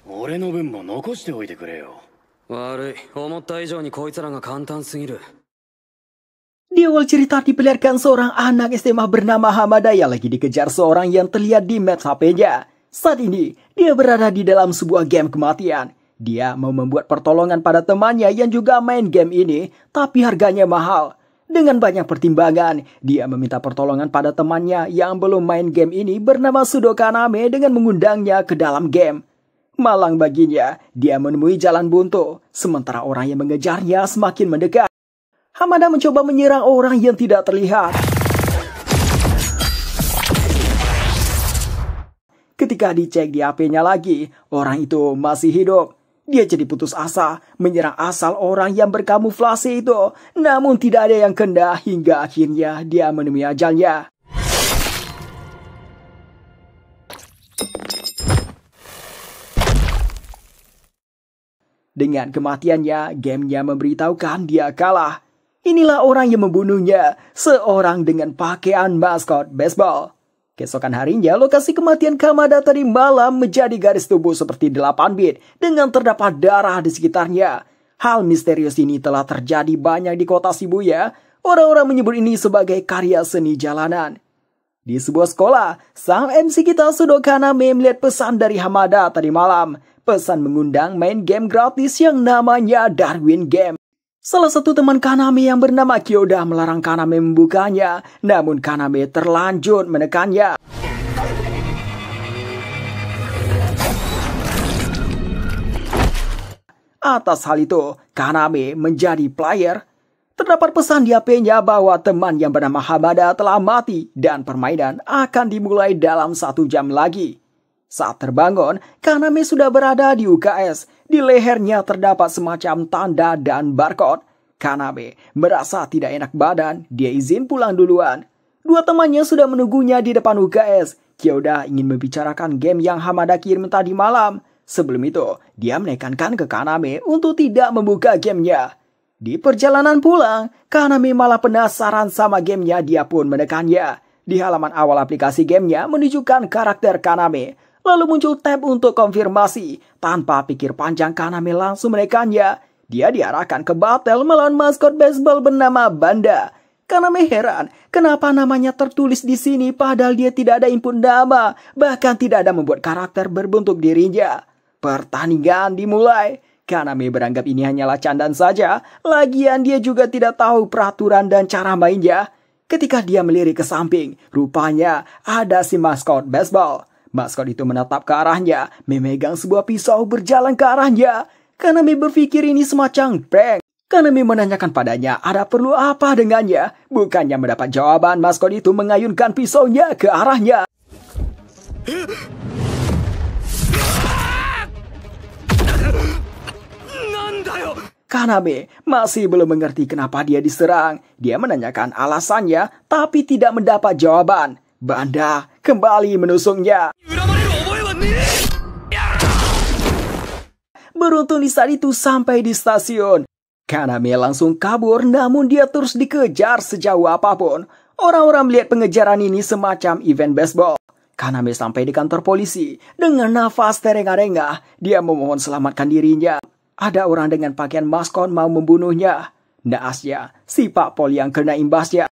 俺の分も残しておいてくれよ。悪い、思った以上にこいつらが簡単すぎる。Di awal cerita diperlihatkan seorang anak SMA bernama Hamada yang lagi dikejar seorang yang terlihat di map HP-nya. Saat ini, dia berada di dalam sebuah game kematian. Dia mau membuat pertolongan pada temannya yang juga main game ini, tapi harganya mahal. Dengan banyak pertimbangan, dia meminta pertolongan pada temannya yang belum main game ini bernama Sudo Kaname dengan mengundangnya ke dalam game. Malang baginya, dia menemui jalan buntu, sementara orang yang mengejarnya semakin mendekat. Hamada mencoba menyerang orang yang tidak terlihat. Ketika dicek di HP-nya lagi, orang itu masih hidup. Dia jadi putus asa, menyerang asal orang yang berkamuflase itu. Namun tidak ada yang kena hingga akhirnya dia menemui ajalnya. Dengan kematiannya, gamenya memberitahukan dia kalah. Inilah orang yang membunuhnya, seorang dengan pakaian maskot baseball. Keesokan harinya, lokasi kematian Kamada tadi malam menjadi garis tubuh seperti 8 bit dengan terdapat darah di sekitarnya. Hal misterius ini telah terjadi banyak di kota Shibuya. Orang-orang menyebut ini sebagai karya seni jalanan. Di sebuah sekolah, sang MC kita Sudo Kaname melihat pesan dari Hamada tadi malam. Pesan mengundang main game gratis yang namanya Darwin Game. Salah satu teman Kaname yang bernama Kyoda melarang Kaname membukanya, namun Kaname terlanjur menekannya. Atas hal itu, Kaname menjadi player. Terdapat pesan di HP-nya bahwa teman yang bernama Hamada telah mati dan permainan akan dimulai dalam 1 jam lagi. Saat terbangun, Kaname sudah berada di UKS. Di lehernya terdapat semacam tanda dan barcode. Kaname merasa tidak enak badan, dia izin pulang duluan. Dua temannya sudah menunggunya di depan UKS. Kyoda ingin membicarakan game yang Hamada kirim tadi malam. Sebelum itu, dia menekankan ke Kaname untuk tidak membuka gamenya. Di perjalanan pulang, Kaname malah penasaran sama gamenya, dia pun menekannya. Di halaman awal aplikasi gamenya menunjukkan karakter Kaname. Lalu muncul tab untuk konfirmasi. Tanpa pikir panjang, Kaname langsung menekannya. Dia diarahkan ke battle melawan maskot baseball bernama Banda. Kaname heran, kenapa namanya tertulis di sini padahal dia tidak ada input nama. Bahkan tidak ada membuat karakter berbentuk dirinya. Pertandingan dimulai. Kaname beranggap ini hanyalah candaan saja. Lagian dia juga tidak tahu peraturan dan cara mainnya. Ketika dia melirik ke samping, rupanya ada si maskot baseball. Maskot itu menatap ke arahnya, memegang sebuah pisau berjalan ke arahnya. Kaname berpikir ini semacam prank. Kaname menanyakan padanya ada perlu apa dengannya. Bukannya mendapat jawaban, maskot itu mengayunkan pisaunya ke arahnya. Kaname masih belum mengerti kenapa dia diserang. Dia menanyakan alasannya, tapi tidak mendapat jawaban. Banda kembali menusuknya. Beruntung di saat itu sampai di stasiun. Kaname langsung kabur, namun dia terus dikejar sejauh apapun. Orang-orang melihat pengejaran ini semacam event baseball. Kaname sampai di kantor polisi. Dengan nafas terengah-engah, dia memohon selamatkan dirinya. Ada orang dengan pakaian maskot mau membunuhnya. Naasnya, si Pak Pol yang kena imbasnya.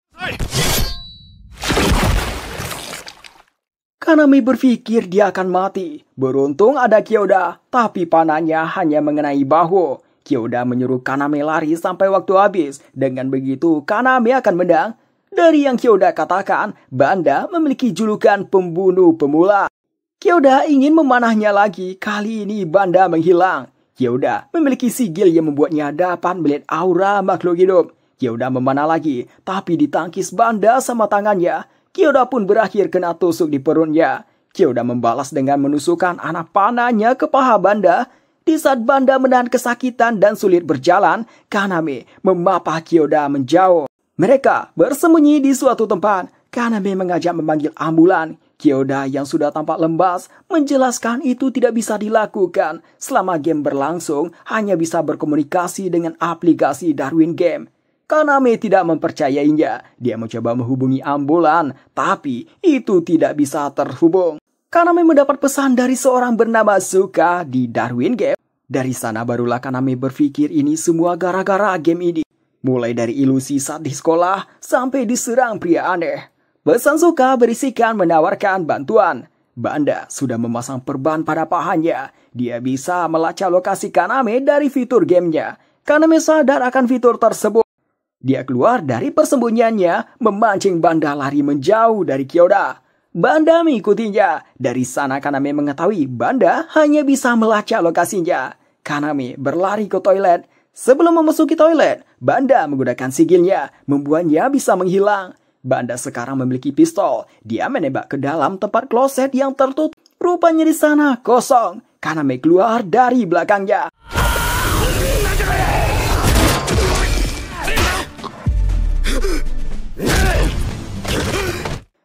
Kaname berpikir dia akan mati. Beruntung ada Kyoda, tapi panahnya hanya mengenai bahu. Kyoda menyuruh Kaname lari sampai waktu habis. Dengan begitu, Kaname akan menang. Dari yang Kyoda katakan, Banda memiliki julukan pembunuh pemula. Kyoda ingin memanahnya lagi, kali ini Banda menghilang. Kyoda memiliki sigil yang membuatnya dapat melihat aura makhluk hidup. Kyoda memanah lagi, tapi ditangkis Banda sama tangannya. Kyoda pun berakhir kena tusuk di perutnya. Kyoda membalas dengan menusukkan anak panahnya ke paha Banda. Di saat Banda menahan kesakitan dan sulit berjalan, Kaname memapah Kyoda menjauh. Mereka bersembunyi di suatu tempat. Kaname mengajak memanggil ambulan. Kyoda yang sudah tampak lembas menjelaskan itu tidak bisa dilakukan. Selama game berlangsung, hanya bisa berkomunikasi dengan aplikasi Darwin Game. Kaname tidak mempercayainya. Dia mencoba menghubungi ambulan, tapi itu tidak bisa terhubung. Kaname mendapat pesan dari seorang bernama Suka di Darwin Game. Dari sana barulah Kaname berpikir ini semua gara-gara game ini. Mulai dari ilusi saat di sekolah sampai diserang pria aneh. Pesan Suka berisikan menawarkan bantuan. Banda sudah memasang perban pada pahanya. Dia bisa melacak lokasi Kaname dari fitur gamenya. Kaname sadar akan fitur tersebut. Dia keluar dari persembunyiannya, memancing Banda lari menjauh dari Kyoda. Banda mengikutinya. Dari sana Kaname mengetahui Banda hanya bisa melacak lokasinya. Kaname berlari ke toilet. Sebelum memasuki toilet, Banda menggunakan sigilnya, membuatnya bisa menghilang. Banda sekarang memiliki pistol. Dia menembak ke dalam tempat kloset yang tertutup. Rupanya di sana kosong. Kaname keluar dari belakangnya.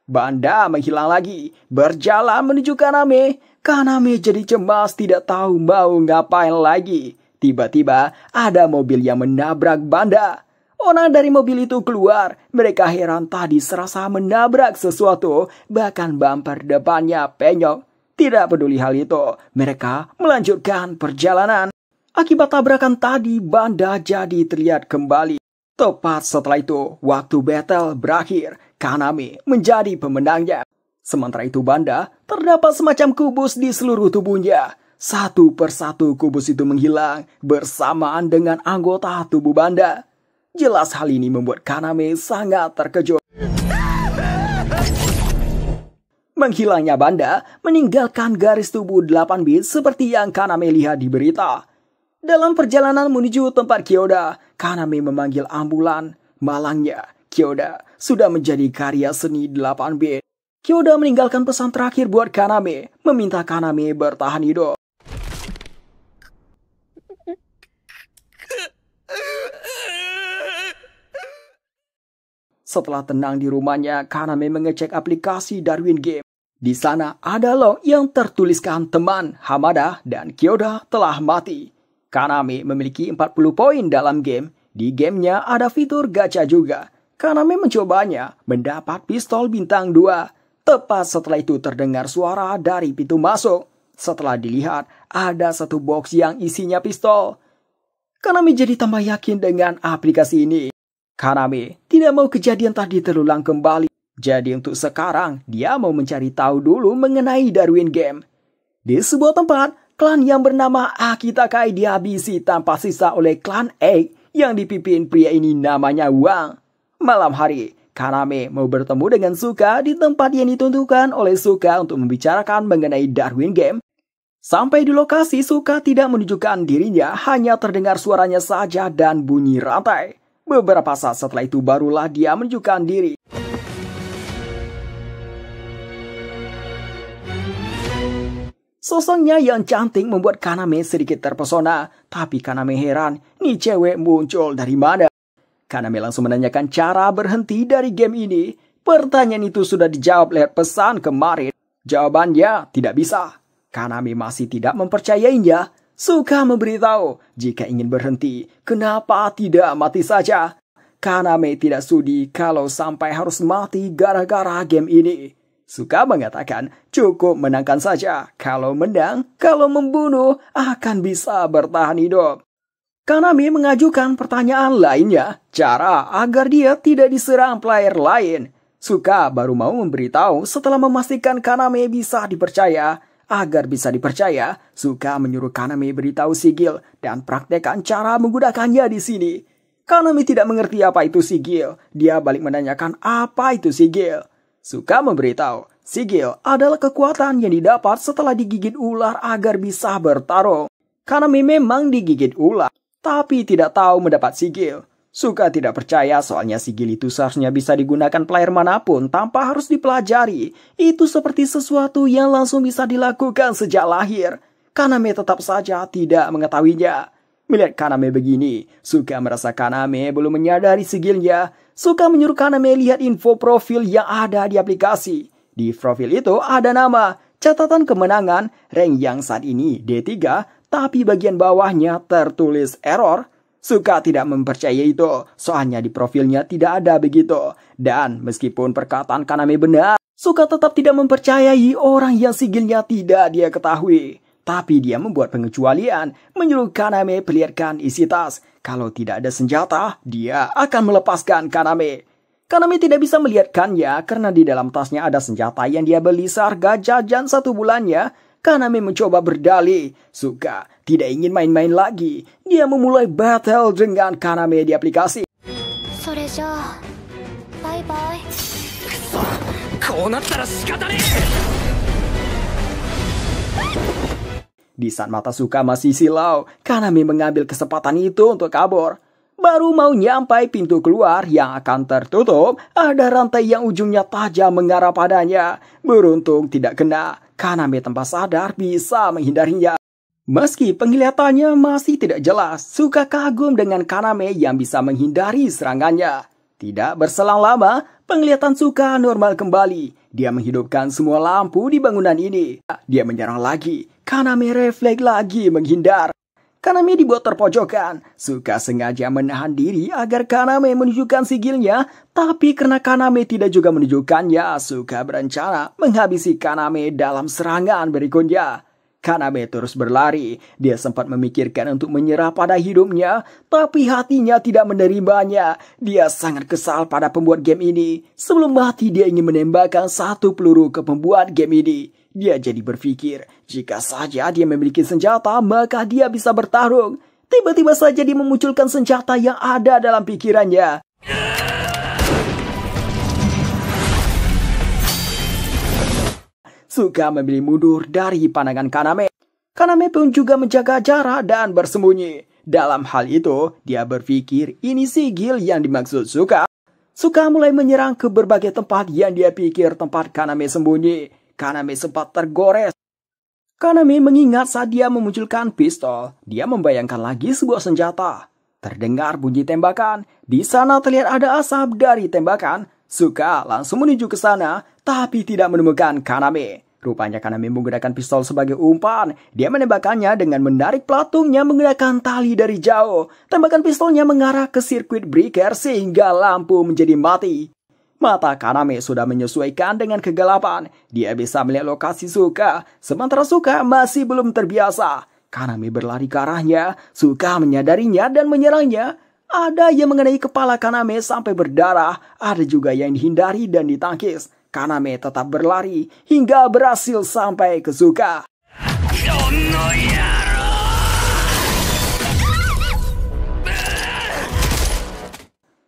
Banda menghilang lagi, berjalan menuju Kaname. Kaname jadi cemas, tidak tahu mau ngapain lagi. Tiba-tiba ada mobil yang menabrak Banda. Orang dari mobil itu keluar. Mereka heran tadi serasa menabrak sesuatu, bahkan bumper depannya penyok. Tidak peduli hal itu, mereka melanjutkan perjalanan. Akibat tabrakan tadi, Banda jadi terlihat kembali. Tepat setelah itu, waktu battle berakhir, Kaname menjadi pemenangnya. Sementara itu Banda terdapat semacam kubus di seluruh tubuhnya. Satu persatu kubus itu menghilang bersamaan dengan anggota tubuh Banda. Jelas hal ini membuat Kaname sangat terkejut. Menghilangnya Banda meninggalkan garis tubuh 8 bit seperti yang Kaname lihat di berita. Dalam perjalanan menuju tempat Kyoda, Kaname memanggil ambulan. Malangnya, Kyoda sudah menjadi karya seni 8 bit. Kyoda meninggalkan pesan terakhir buat Kaname, meminta Kaname bertahan hidup. Setelah tenang di rumahnya, Kaname mengecek aplikasi Darwin Game. Di sana ada log yang tertuliskan teman Hamada dan Kyoda telah mati. Kaname memiliki 40 poin dalam game. Di gamenya ada fitur gacha juga. Kaname mencobanya, mendapat pistol bintang 2. Tepat setelah itu terdengar suara dari pintu masuk. Setelah dilihat, ada satu box yang isinya pistol. Kaname jadi tambah yakin dengan aplikasi ini. Kaname tidak mau kejadian tadi terulang kembali. Jadi untuk sekarang, dia mau mencari tahu dulu mengenai Darwin Game. Di sebuah tempat, klan yang bernama Akitakai dihabisi tanpa sisa oleh klan Egg yang dipimpin pria ini namanya Wang. Malam hari, Kaname mau bertemu dengan Suka di tempat yang ditentukan oleh Suka untuk membicarakan mengenai Darwin Game. Sampai di lokasi, Suka tidak menunjukkan dirinya, hanya terdengar suaranya saja dan bunyi rantai. Beberapa saat setelah itu barulah dia menunjukkan diri. Sosoknya yang cantik membuat Kaname sedikit terpesona. Tapi Kaname heran, nih cewek muncul dari mana? Kaname langsung menanyakan cara berhenti dari game ini. Pertanyaan itu sudah dijawab lewat pesan kemarin. Jawabannya tidak bisa. Kaname masih tidak mempercayainya. Suka memberitahu, jika ingin berhenti, kenapa tidak mati saja? Kaname tidak sudi kalau sampai harus mati gara-gara game ini. Suka mengatakan, cukup menangkan saja. Kalau menang, kalau membunuh, akan bisa bertahan hidup. Kaname mengajukan pertanyaan lainnya, cara agar dia tidak diserang player lain. Suka baru mau memberitahu setelah memastikan Kaname bisa dipercaya. Agar bisa dipercaya, Suka menyuruh Kaname beritahu sigil dan praktekkan cara menggunakannya di sini. Kaname tidak mengerti apa itu sigil. Dia balik menanyakan apa itu sigil. Suka memberitahu, sigil adalah kekuatan yang didapat setelah digigit ular agar bisa bertarung. Kaname memang digigit ular, tapi tidak tahu mendapat sigil. Suka tidak percaya soalnya sigil itu seharusnya bisa digunakan player manapun tanpa harus dipelajari. Itu seperti sesuatu yang langsung bisa dilakukan sejak lahir. Kaname tetap saja tidak mengetahuinya. Melihat Kaname begini, Suka merasa Kaname belum menyadari sigilnya. Suka menyuruh Kaname lihat info profil yang ada di aplikasi. Di profil itu ada nama, catatan kemenangan, rank yang saat ini D3, tapi bagian bawahnya tertulis error. Suka tidak mempercayai itu, soalnya di profilnya tidak ada begitu. Dan meskipun perkataan Kaname benar, Suka tetap tidak mempercayai orang yang sigilnya tidak dia ketahui. Tapi dia membuat pengecualian, menyuruh Kaname perlihatkan isi tas. Kalau tidak ada senjata, dia akan melepaskan Kaname. Kaname tidak bisa melihatkannya karena di dalam tasnya ada senjata yang dia beli seharga jajan 1 bulannya. Kaname mencoba berdalih. Suka tidak ingin main-main lagi. Dia memulai battle dengan Kaname di aplikasi. それじゃあバイバイ。こうなったら仕方ねえ。 Di saat mata Suka masih silau, Kaname mengambil kesempatan itu untuk kabur. Baru mau nyampai pintu keluar yang akan tertutup, ada rantai yang ujungnya tajam mengarah padanya. Beruntung tidak kena. Kaname tanpa sadar bisa menghindarinya. Meski penglihatannya masih tidak jelas, Suka kagum dengan Kaname yang bisa menghindari serangannya. Tidak berselang lama, penglihatan Suka normal kembali. Dia menghidupkan semua lampu di bangunan ini. Dia menyerang lagi. Kaname refleks lagi menghindar. Kaname dibuat terpojokan. Suka sengaja menahan diri agar Kaname menunjukkan sigilnya. Tapi karena Kaname tidak juga menunjukkannya, Suka berencana menghabisi Kaname dalam serangan berikutnya. Kaname terus berlari. Dia sempat memikirkan untuk menyerah pada hidupnya, tapi hatinya tidak menerimanya. Dia sangat kesal pada pembuat game ini. Sebelum mati dia ingin menembakkan 1 peluru ke pembuat game ini. Dia jadi berpikir, jika saja dia memiliki senjata, maka dia bisa bertarung. Tiba-tiba saja dia memunculkan senjata yang ada dalam pikirannya. Suka memilih mundur dari pandangan Kaname. Kaname pun juga menjaga jarak dan bersembunyi. Dalam hal itu, dia berpikir ini sigil yang dimaksud Suka. Suka mulai menyerang ke berbagai tempat yang dia pikir tempat Kaname sembunyi. Kaname sempat tergores. Kaname mengingat saat dia memunculkan pistol, dia membayangkan lagi sebuah senjata. Terdengar bunyi tembakan. Di sana terlihat ada asap dari tembakan. Suka langsung menuju ke sana, tapi tidak menemukan Kaname. Rupanya Kaname menggunakan pistol sebagai umpan. Dia menembakkannya dengan menarik pelatungnya menggunakan tali dari jauh. Tembakan pistolnya mengarah ke sirkuit breaker sehingga lampu menjadi mati. Mata Kaname sudah menyesuaikan dengan kegelapan. Dia bisa melihat lokasi Suka, sementara Suka masih belum terbiasa. Kaname berlari ke arahnya. Suka menyadarinya dan menyerangnya. Ada yang mengenai kepala Kaname sampai berdarah. Ada juga yang dihindari dan ditangkis. Kaname tetap berlari hingga berhasil sampai ke Suka.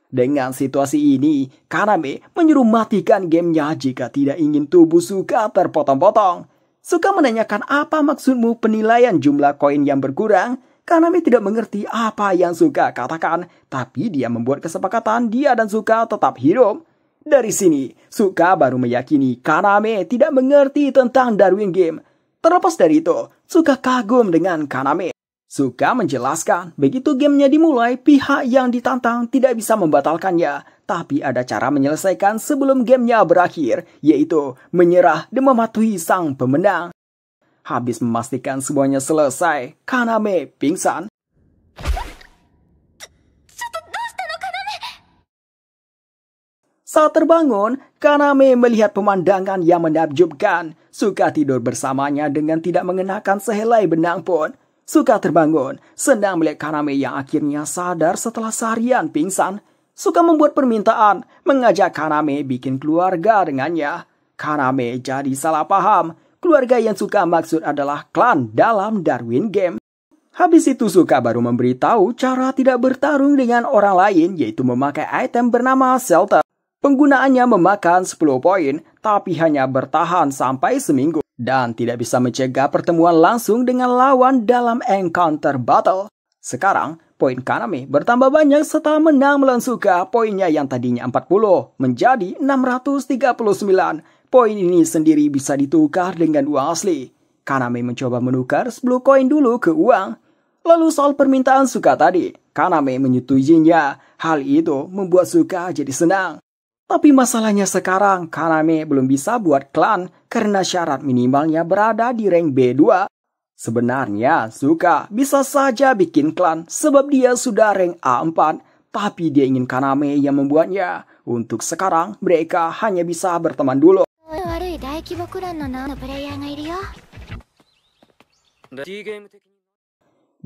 Dengan situasi ini, Kaname menyuruh matikan gamenya jika tidak ingin tubuh Suka terpotong-potong. Suka menanyakan apa maksudmu penilaian jumlah koin yang berkurang. Kaname tidak mengerti apa yang Suka katakan, tapi dia membuat kesepakatan dia dan Suka tetap hidup. Dari sini, Suka baru meyakini Kaname tidak mengerti tentang Darwin Game. Terlepas dari itu, Suka kagum dengan Kaname. Suka menjelaskan, begitu gamenya dimulai, pihak yang ditantang tidak bisa membatalkannya. Tapi ada cara menyelesaikan sebelum gamenya berakhir, yaitu menyerah dan mematuhi sang pemenang. Habis memastikan semuanya selesai, Kaname pingsan. Saat terbangun, Kaname melihat pemandangan yang menakjubkan. Suka tidur bersamanya dengan tidak mengenakan sehelai benang pun. Suka terbangun, senang melihat Kaname yang akhirnya sadar setelah seharian pingsan. Suka membuat permintaan, mengajak Kaname bikin keluarga dengannya. Kaname jadi salah paham. Keluarga yang Suka maksud adalah klan dalam Darwin Game. Habis itu Suka baru memberitahu cara tidak bertarung dengan orang lain, yaitu memakai item bernama Shelter. Penggunaannya memakan 10 poin, tapi hanya bertahan sampai seminggu. Dan tidak bisa mencegah pertemuan langsung dengan lawan dalam encounter battle. Sekarang, poin Kaname bertambah banyak setelah menang melawan Suka. Poinnya yang tadinya 40 menjadi 639. Poin ini sendiri bisa ditukar dengan uang asli. Kaname mencoba menukar 10 koin dulu ke uang. Lalu soal permintaan Suka tadi, Kaname menyetujuinya. Hal itu membuat Suka jadi senang. Tapi masalahnya sekarang, Kaname belum bisa buat klan karena syarat minimalnya berada di rank B2. Sebenarnya Suka bisa saja bikin klan sebab dia sudah rank A4, tapi dia ingin Kaname yang membuatnya. Untuk sekarang mereka hanya bisa berteman dulu. 悪い大規模クランの名のプレイヤーがいるよ。 D ゲーム的に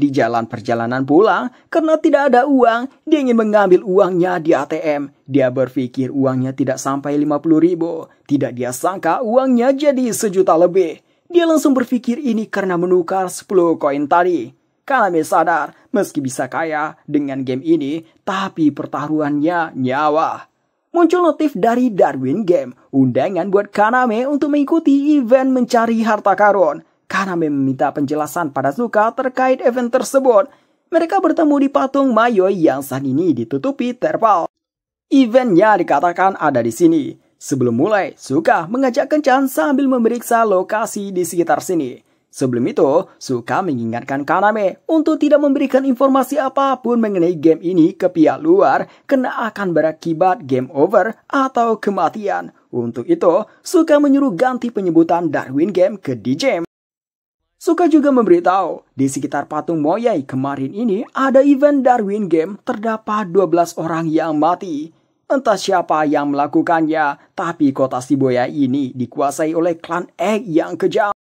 Di jalan perjalanan pulang, karena tidak ada uang, dia ingin mengambil uangnya di ATM. Dia berpikir uangnya tidak sampai 50.000. Tidak dia sangka uangnya jadi 1 juta lebih. Dia langsung berpikir ini karena menukar 10 koin tadi. Kaname sadar, meski bisa kaya dengan game ini, tapi pertaruhannya nyawa. Muncul notif dari Darwin Game, undangan buat Kaname untuk mengikuti event mencari harta karun. Kaname meminta penjelasan pada Suka terkait event tersebut. Mereka bertemu di patung Mayoi yang saat ini ditutupi terpal. Eventnya dikatakan ada di sini. Sebelum mulai, Suka mengajak kencan sambil memeriksa lokasi di sekitar sini. Sebelum itu, Suka mengingatkan Kaname untuk tidak memberikan informasi apapun mengenai game ini ke pihak luar karena akan berakibat game over atau kematian. Untuk itu, Suka menyuruh ganti penyebutan Darwin Game ke DJ. Suka juga memberitahu, di sekitar patung Moyai kemarin ini ada event Darwin Game, terdapat 12 orang yang mati. Entah siapa yang melakukannya, tapi kota Shibuya ini dikuasai oleh klan Egg yang kejam.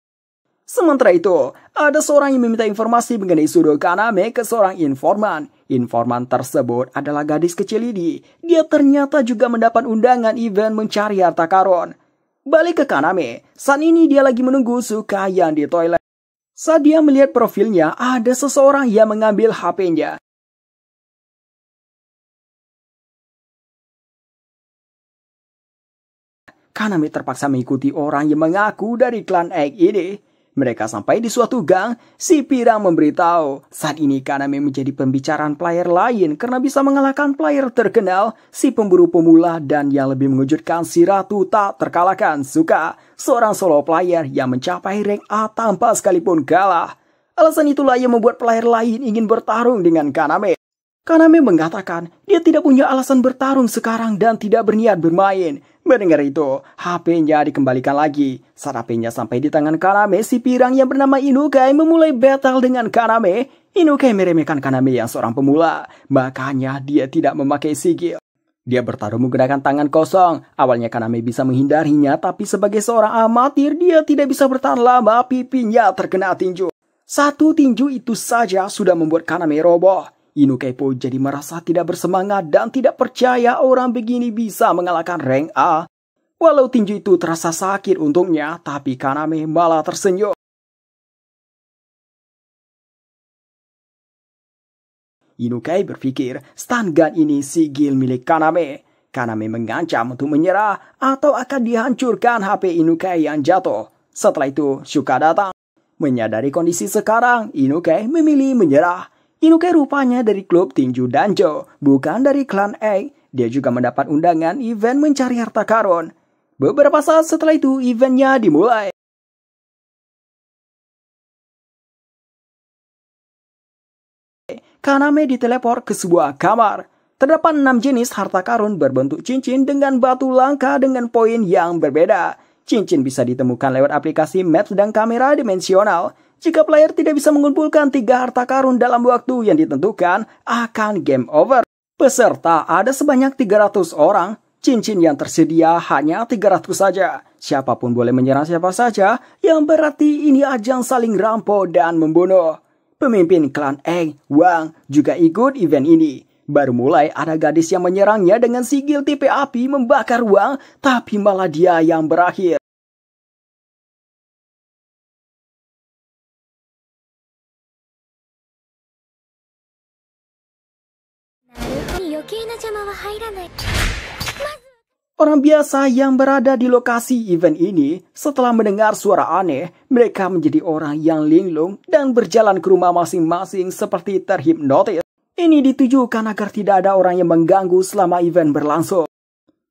Sementara itu, ada seorang yang meminta informasi mengenai Sudo Kaname ke seorang informan. Informan tersebut adalah gadis kecil ini. Dia ternyata juga mendapat undangan event mencari harta karun. Balik ke Kaname, saat ini dia lagi menunggu Suka yang di toilet. Saat dia melihat profilnya, ada seseorang yang mengambil HP-nya. Kaname terpaksa mengikuti orang yang mengaku dari klan Egg ini. Mereka sampai di suatu gang, si Pirang memberitahu saat ini Kaname menjadi pembicaraan player lain karena bisa mengalahkan player terkenal, si pemburu pemula, dan yang lebih mengejutkan si Ratu tak terkalahkan Suka, seorang solo player yang mencapai rank A tanpa sekalipun kalah. Alasan itulah yang membuat player lain ingin bertarung dengan Kaname. Kaname mengatakan dia tidak punya alasan bertarung sekarang dan tidak berniat bermain. Mendengar itu, HP-nya dikembalikan lagi. Saat HP-nya sampai di tangan Kaname, si Pirang yang bernama Inukai memulai battle dengan Kaname. Inukai meremehkan Kaname yang seorang pemula, makanya dia tidak memakai sigil. Dia bertarung menggunakan tangan kosong. Awalnya Kaname bisa menghindarinya, tapi sebagai seorang amatir, dia tidak bisa bertahan lama, pipinya terkena tinju. Satu tinju itu saja sudah membuat Kaname roboh. Inukai pun jadi merasa tidak bersemangat dan tidak percaya orang begini bisa mengalahkan rank A. Walau tinju itu terasa sakit untungnya, tapi Kaname malah tersenyum. Inukai berpikir stun gun ini sigil milik Kaname. Kaname mengancam untuk menyerah atau akan dihancurkan HP Inukai yang jatuh. Setelah itu, Shuka datang. Menyadari kondisi sekarang, Inukai memilih menyerah. Inukai rupanya dari klub tinju Danjo, bukan dari klan Egg. Dia juga mendapat undangan event mencari harta karun. Beberapa saat setelah itu, eventnya dimulai. Kaname diteleport ke sebuah kamar. Terdapat 6 jenis harta karun berbentuk cincin dengan batu langka dengan poin yang berbeda. Cincin bisa ditemukan lewat aplikasi Maps dan kamera dimensional. Jika player tidak bisa mengumpulkan 3 harta karun dalam waktu yang ditentukan, akan game over. Peserta ada sebanyak 300 orang. Cincin yang tersedia hanya 300 saja. Siapapun boleh menyerang siapa saja, yang berarti ini ajang saling rampok dan membunuh. Pemimpin klan Egg, Wang, juga ikut event ini. Baru mulai ada gadis yang menyerangnya dengan sigil tipe api membakar Wang, tapi malah dia yang berakhir. Orang biasa yang berada di lokasi event ini, setelah mendengar suara aneh, mereka menjadi orang yang linglung dan berjalan ke rumah masing-masing seperti terhipnotis. Ini ditujukan agar tidak ada orang yang mengganggu selama event berlangsung.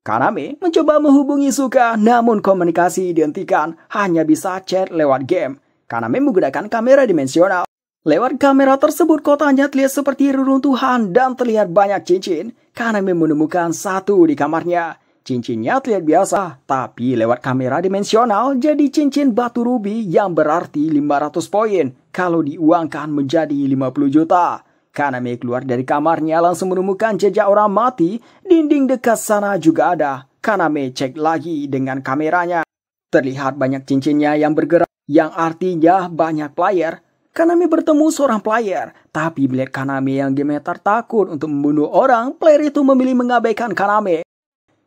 Kaname mencoba menghubungi Suka, namun komunikasi dihentikan, hanya bisa chat lewat game. Kaname menggunakan kamera dimensional. Lewat kamera tersebut kotanya terlihat seperti reruntuhan dan terlihat banyak cincin. Kaname menemukan satu di kamarnya. Cincinnya terlihat biasa, tapi lewat kamera dimensional jadi cincin batu rubi yang berarti 500 poin kalau diuangkan menjadi 50 juta. Kaname keluar dari kamarnya langsung menemukan jejak orang mati, dinding dekat sana juga ada. Kaname cek lagi dengan kameranya. Terlihat banyak cincinnya yang bergerak, yang artinya banyak player. Kaname bertemu seorang player, tapi melihat Kaname yang gemetar takut untuk membunuh orang, player itu memilih mengabaikan Kaname.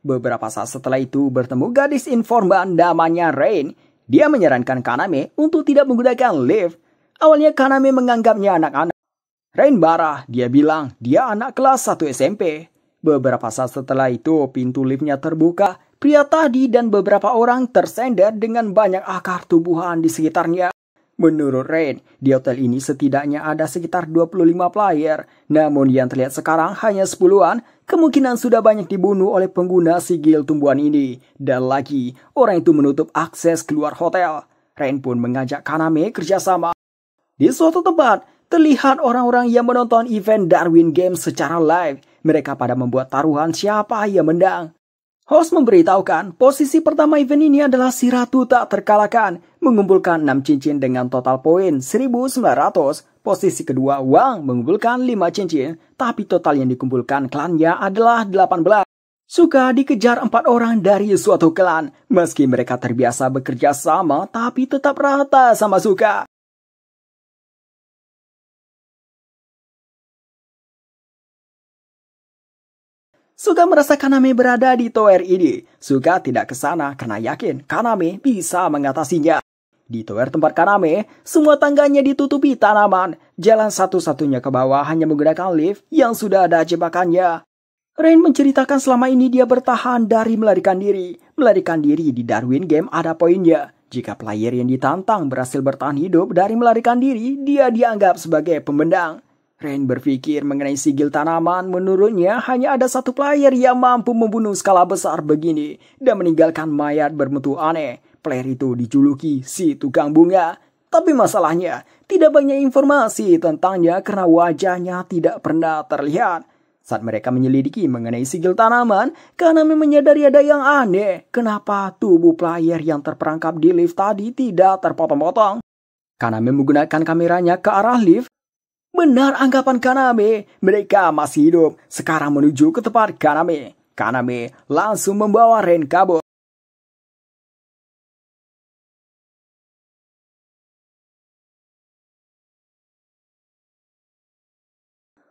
Beberapa saat setelah itu bertemu gadis informan namanya Rain. Dia menyarankan Kaname untuk tidak menggunakan lift. Awalnya Kaname menganggapnya anak-anak. Rain marah, dia bilang dia anak kelas 1 SMP. Beberapa saat setelah itu pintu liftnya terbuka. Pria tadi dan beberapa orang tersender dengan banyak akar tubuhan di sekitarnya. Menurut Rain, di hotel ini setidaknya ada sekitar 25 player. Namun yang terlihat sekarang hanya 10-an. Kemungkinan sudah banyak dibunuh oleh pengguna sigil tumbuhan ini. Dan lagi, orang itu menutup akses keluar hotel. Rain pun mengajak Kaname kerjasama. Di suatu tempat, terlihat orang-orang yang menonton event Darwin Games secara live. Mereka pada membuat taruhan siapa yang menang. Host memberitahukan posisi pertama event ini adalah si Ratu Tak Terkalahkan, mengumpulkan 6 cincin dengan total poin 1.900. Posisi kedua Wang mengumpulkan 5 cincin, tapi total yang dikumpulkan klannya adalah 18. Suka dikejar 4 orang dari suatu klan, meski mereka terbiasa bekerja sama, tapi tetap rata sama Suka. Suka merasa Kaname berada di tower ini. Suka tidak ke sana karena yakin Kaname bisa mengatasinya. Di tower tempat Kaname, semua tangganya ditutupi tanaman. Jalan satu-satunya ke bawah hanya menggunakan lift yang sudah ada jebakannya. Rain menceritakan selama ini dia bertahan dari melarikan diri. Melarikan diri di Darwin Game ada poinnya. Jika player yang ditantang berhasil bertahan hidup dari melarikan diri, dia dianggap sebagai pembendang. Rain berpikir mengenai sigil tanaman, menurutnya hanya ada satu player yang mampu membunuh skala besar begini dan meninggalkan mayat bermutu aneh. Player itu dijuluki si tukang bunga. Tapi masalahnya, tidak banyak informasi tentangnya karena wajahnya tidak pernah terlihat. Saat mereka menyelidiki mengenai sigil tanaman, Kaname menyadari ada yang aneh. Kenapa tubuh player yang terperangkap di lift tadi tidak terpotong-potong? Kaname menggunakan kameranya ke arah lift. Benar anggapan Kaname, mereka masih hidup. Sekarang menuju ke tempat Kaname. Kaname langsung membawa Rain kabur.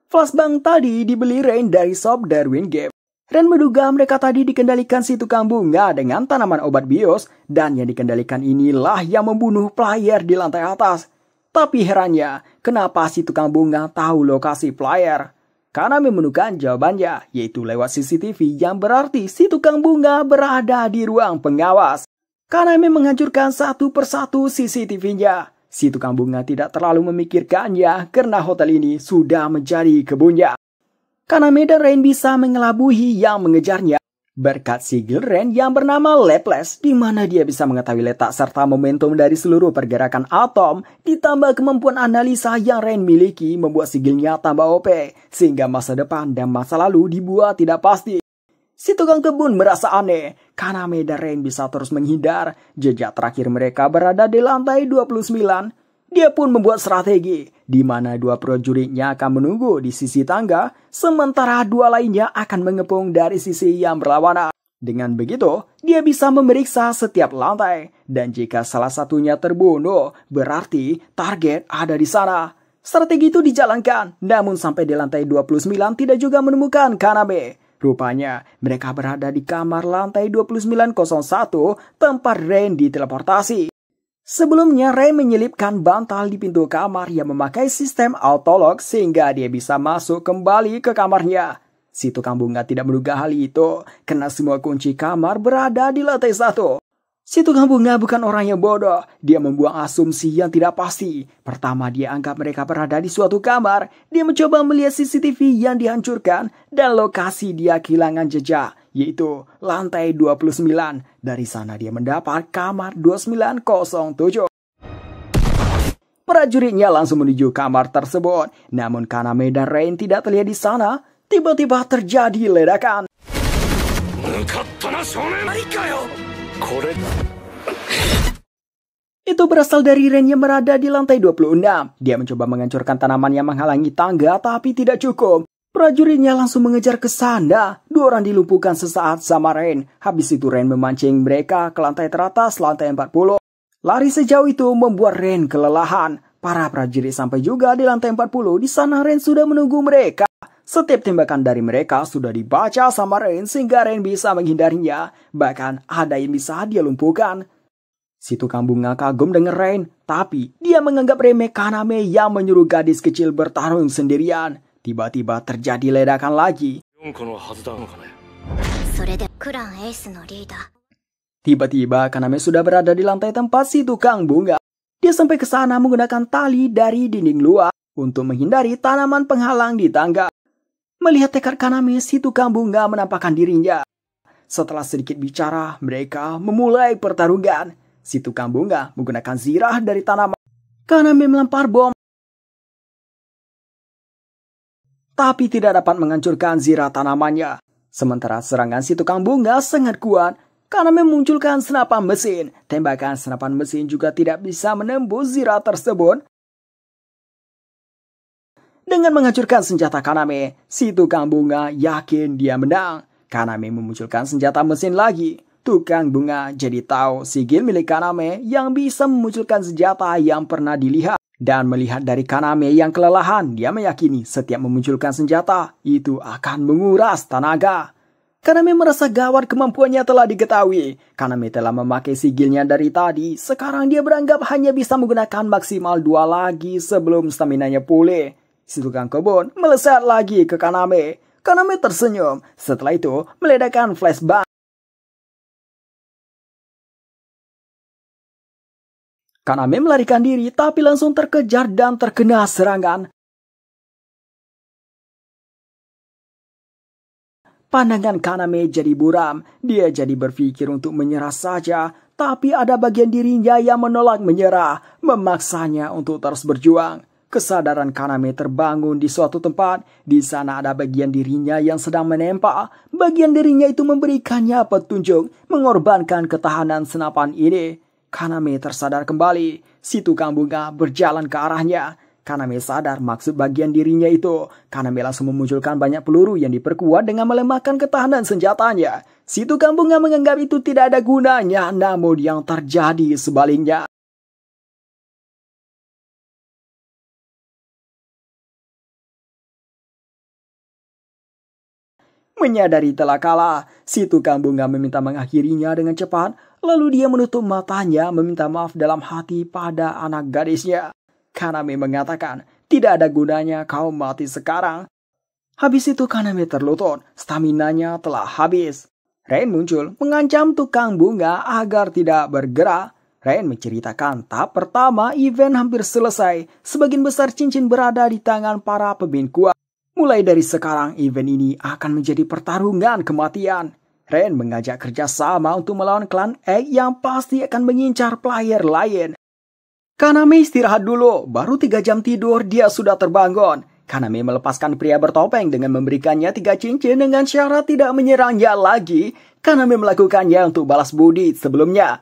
Flashbang tadi dibeli Rain dari shop Darwin Game. Rain menduga mereka tadi dikendalikan si tukang bunga dengan tanaman obat bios, dan yang dikendalikan inilah yang membunuh player di lantai atas. Tapi herannya, kenapa si tukang bunga tahu lokasi player? Kaname menemukan jawabannya, yaitu lewat CCTV yang berarti si tukang bunga berada di ruang pengawas. Kaname menghancurkan satu persatu CCTV-nya. Si tukang bunga tidak terlalu memikirkannya karena hotel ini sudah menjadi kebunnya. Kaname dan Rain bisa mengelabui yang mengejarnya. Berkat sigil Rain yang bernama Lapless, di mana dia bisa mengetahui letak serta momentum dari seluruh pergerakan atom, ditambah kemampuan analisa yang Rain miliki membuat sigilnya tambah OP, sehingga masa depan dan masa lalu dibuat tidak pasti. Si tukang kebun merasa aneh. Kaname dan Rain bisa terus menghindar. Jejak terakhir mereka berada di lantai 29. Dia pun membuat strategi, di mana 2 prajuritnya akan menunggu di sisi tangga, sementara 2 lainnya akan mengepung dari sisi yang berlawanan. Dengan begitu, dia bisa memeriksa setiap lantai. Dan jika salah satunya terbunuh, berarti target ada di sana. Strategi itu dijalankan, namun sampai di lantai 29 tidak juga menemukan Kaname. Rupanya, mereka berada di kamar lantai 2901 tempat Rain diteleportasi. Sebelumnya, Rain menyelipkan bantal di pintu kamar yang memakai sistem autolock sehingga dia bisa masuk kembali ke kamarnya. Si tukang bunga tidak menduga hal itu karena semua kunci kamar berada di lantai 1. Si tukang bunga bukan orang yang bodoh. Dia membuang asumsi yang tidak pasti. Pertama, dia anggap mereka berada di suatu kamar. Dia mencoba melihat CCTV yang dihancurkan dan lokasi dia kehilangan jejak, yaitu lantai 29. Dari sana dia mendapat kamar 2907. Prajuritnya langsung menuju kamar tersebut. Namun Kaname dan Rain tidak terlihat di sana. Tiba-tiba terjadi ledakan. Itu berasal dari Ren yang berada di lantai 26. Dia mencoba menghancurkan tanaman yang menghalangi tangga, tapi tidak cukup. Prajuritnya langsung mengejar ke sana. 2 orang dilumpuhkan sesaat sama Ren. Habis itu Ren memancing mereka ke lantai teratas, lantai 40. Lari sejauh itu membuat Ren kelelahan. Para prajurit sampai juga di lantai 40. Di sana Ren sudah menunggu mereka. Setiap tembakan dari mereka sudah dibaca sama Ren sehingga Ren bisa menghindarinya. Bahkan ada yang bisa dia lumpuhkan. Si tukang bunga kagum dengan Ren, tapi dia menganggap remeh Kaname yang menyuruh gadis kecil bertarung sendirian. Tiba-tiba terjadi ledakan lagi. それでクランエースのリーダー Tiba-tiba Kaname sudah berada di lantai tempat si tukang bunga. Dia sampai ke sana menggunakan tali dari dinding luar untuk menghindari tanaman penghalang di tangga. Melihat tekad Kaname, si tukang bunga menampakkan dirinya. Setelah sedikit bicara, mereka memulai pertarungan. Si tukang bunga menggunakan zirah dari tanaman. Kaname melempar bom, tapi tidak dapat menghancurkan zirah tanamannya. Sementara serangan si tukang bunga sangat kuat, Kaname memunculkan senapan mesin. Tembakan senapan mesin juga tidak bisa menembus zirah tersebut. Dengan menghancurkan senjata Kaname, si tukang bunga yakin dia menang. Kaname memunculkan senjata mesin lagi. Tukang bunga jadi tahu sigil milik Kaname yang bisa memunculkan senjata yang pernah dilihat. Dan melihat dari Kaname yang kelelahan, dia meyakini setiap memunculkan senjata itu akan menguras tenaga. Kaname merasa gawat kemampuannya telah diketahui. Kaname telah memakai sigilnya dari tadi. Sekarang dia beranggap hanya bisa menggunakan maksimal 2 lagi sebelum staminanya pulih. Si tukang kebun melesat lagi ke Kaname. Kaname tersenyum. Setelah itu meledakkan flashbang. Kaname melarikan diri tapi langsung terkejar dan terkena serangan. Pandangan Kaname jadi buram. Dia jadi berpikir untuk menyerah saja, tapi ada bagian dirinya yang menolak menyerah, memaksanya untuk terus berjuang. Kesadaran Kaname terbangun di suatu tempat. Di sana ada bagian dirinya yang sedang menempa. Bagian dirinya itu memberikannya petunjuk, mengorbankan ketahanan senapan ini. Kaname tersadar kembali. Si tukang bunga berjalan ke arahnya. Kaname sadar maksud bagian dirinya itu. Kaname langsung memunculkan banyak peluru yang diperkuat dengan melemahkan ketahanan senjatanya. Si tukang bunga menganggap itu tidak ada gunanya, namun yang terjadi sebaliknya. Menyadari telah kalah, si tukang bunga meminta mengakhirinya dengan cepat, lalu dia menutup matanya meminta maaf dalam hati pada anak gadisnya. Kaname mengatakan, tidak ada gunanya kau mati sekarang. Habis itu Kaname terlutut, staminanya telah habis. Ren muncul mengancam tukang bunga agar tidak bergerak. Ren menceritakan tahap pertama event hampir selesai, sebagian besar cincin berada di tangan para pemimpin kuat. Mulai dari sekarang, event ini akan menjadi pertarungan kematian. Ren mengajak kerjasama untuk melawan klan Egg yang pasti akan mengincar player lain. Kaname istirahat dulu, baru 3 jam tidur dia sudah terbangun. Kaname melepaskan pria bertopeng dengan memberikannya 3 cincin dengan syarat tidak menyerangnya lagi. Kaname melakukannya untuk balas budi sebelumnya.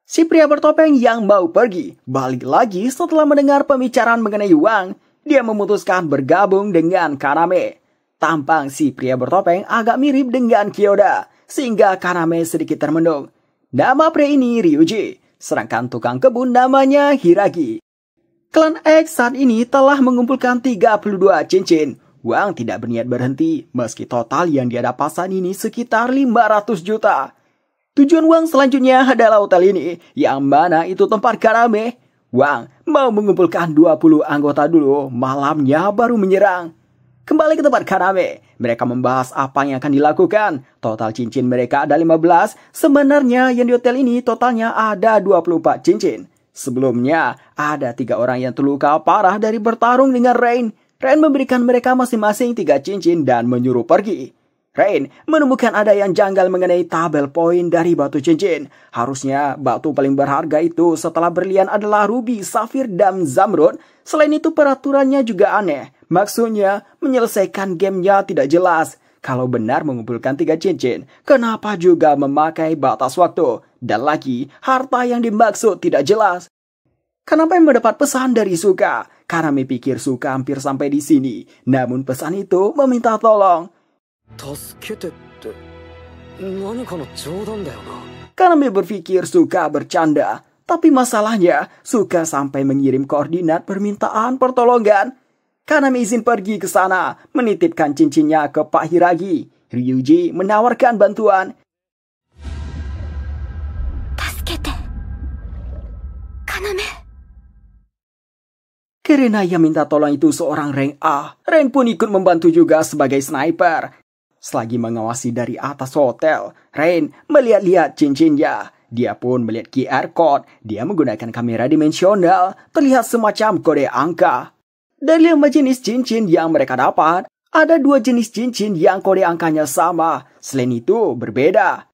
Si pria bertopeng yang mau pergi, balik lagi setelah mendengar pembicaraan mengenai uang. Dia memutuskan bergabung dengan Kaname. Tampang si pria bertopeng agak mirip dengan Kyoda, sehingga Kaname sedikit termenung. Nama pria ini Ryuji, sedangkan tukang kebun namanya Hiragi. Klan X saat ini telah mengumpulkan 32 cincin. Wang tidak berniat berhenti, meski total yang dia dapat saat ini sekitar 500 juta. Tujuan Wang selanjutnya adalah hotel ini, yang mana itu tempat Kaname. Wang mau mengumpulkan 20 anggota dulu, malamnya baru menyerang. Kembali ke tempat Kaname, mereka membahas apa yang akan dilakukan. Total cincin mereka ada 15, sebenarnya yang di hotel ini totalnya ada 24 cincin. Sebelumnya, ada 3 orang yang terluka parah dari bertarung dengan Rain. Rain memberikan mereka masing-masing 3 cincin dan menyuruh pergi. Rain menemukan ada yang janggal mengenai tabel poin dari batu cincin. Harusnya batu paling berharga itu setelah berlian adalah ruby, safir, dan zamrud. Selain itu peraturannya juga aneh. Maksudnya menyelesaikan gamenya tidak jelas. Kalau benar mengumpulkan 3 cincin, kenapa juga memakai batas waktu? Dan lagi, harta yang dimaksud tidak jelas. Kaname mendapat pesan dari Suka. Kaname pikir Suka hampir sampai di sini. Namun pesan itu meminta tolong. 助けてって何かの冗談だよな。 Kaname berpikir Suka bercanda. Tapi masalahnya, Suka sampai mengirim koordinat permintaan pertolongan. Kaname izin pergi ke sana, menitipkan cincinnya ke Pak Hiragi. Ryuji menawarkan bantuan. 助けて要 Karena yang minta tolong itu seorang Rank A, Ren pun ikut membantu juga sebagai sniper. Selagi mengawasi dari atas hotel, Ren melihat-lihat cincinnya. Dia pun melihat QR code. Dia menggunakan kamera dimensional, terlihat semacam kode angka. Dari 5 jenis cincin yang mereka dapat, ada 2 jenis cincin yang kode angkanya sama. Selain itu, berbeda.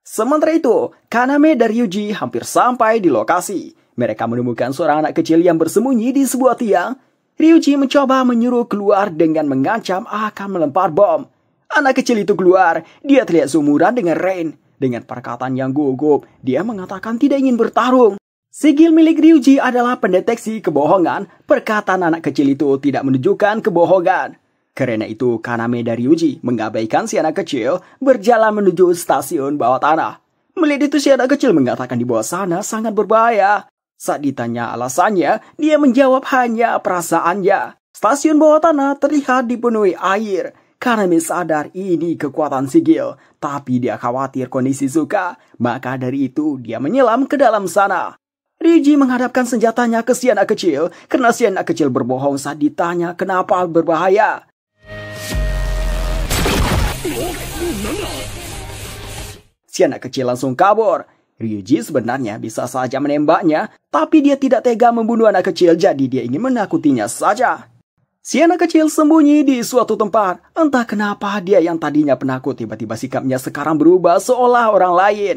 Sementara itu, Kaname dan Ryuji hampir sampai di lokasi. Mereka menemukan seorang anak kecil yang bersembunyi di sebuah tiang. Ryuji mencoba menyuruh keluar dengan mengancam akan melempar bom. Anak kecil itu keluar. Dia terlihat seumuran dengan Ren. Dengan perkataan yang gugup, dia mengatakan tidak ingin bertarung. Sigil milik Ryuji adalah pendeteksi kebohongan. Perkataan anak kecil itu tidak menunjukkan kebohongan. Karena itu, Kaname dan Ryuji mengabaikan si anak kecil berjalan menuju stasiun bawah tanah. Melihat itu, si anak kecil mengatakan di bawah sana sangat berbahaya. Saat ditanya alasannya, dia menjawab hanya perasaannya. Stasiun bawah tanah terlihat dipenuhi air. Kaname sadar ini kekuatan Sigil, tapi dia khawatir kondisi Suka. Maka dari itu, dia menyelam ke dalam sana. Ryuji menghadapkan senjatanya ke si anak kecil, karena si anak kecil berbohong saat ditanya kenapa berbahaya. Si anak kecil langsung kabur. Ryuji sebenarnya bisa saja menembaknya, tapi dia tidak tega membunuh anak kecil, jadi dia ingin menakutinya saja. Si anak kecil sembunyi di suatu tempat. Entah kenapa dia yang tadinya penakut tiba-tiba sikapnya sekarang berubah seolah orang lain.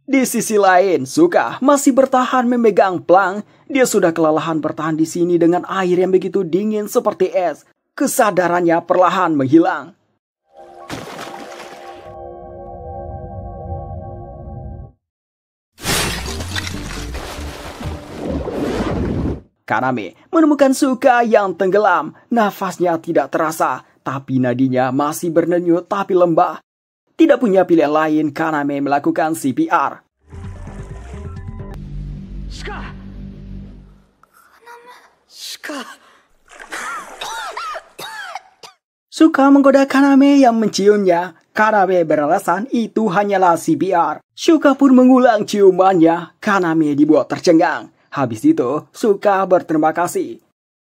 Di sisi lain, Suka masih bertahan memegang plang. Dia sudah kelelahan bertahan di sini dengan air yang begitu dingin seperti es. Kesadarannya perlahan menghilang. Kaname menemukan Suka yang tenggelam. Nafasnya tidak terasa, tapi nadinya masih berdenyut tapi lembah. Tidak punya pilihan lain, Kaname melakukan CPR. Suka menggoda Kaname yang menciumnya. Kaname beralasan itu hanyalah CPR. Suka pun mengulang ciumannya. Kaname dibuat tercengang. Habis itu, Suka berterima kasih.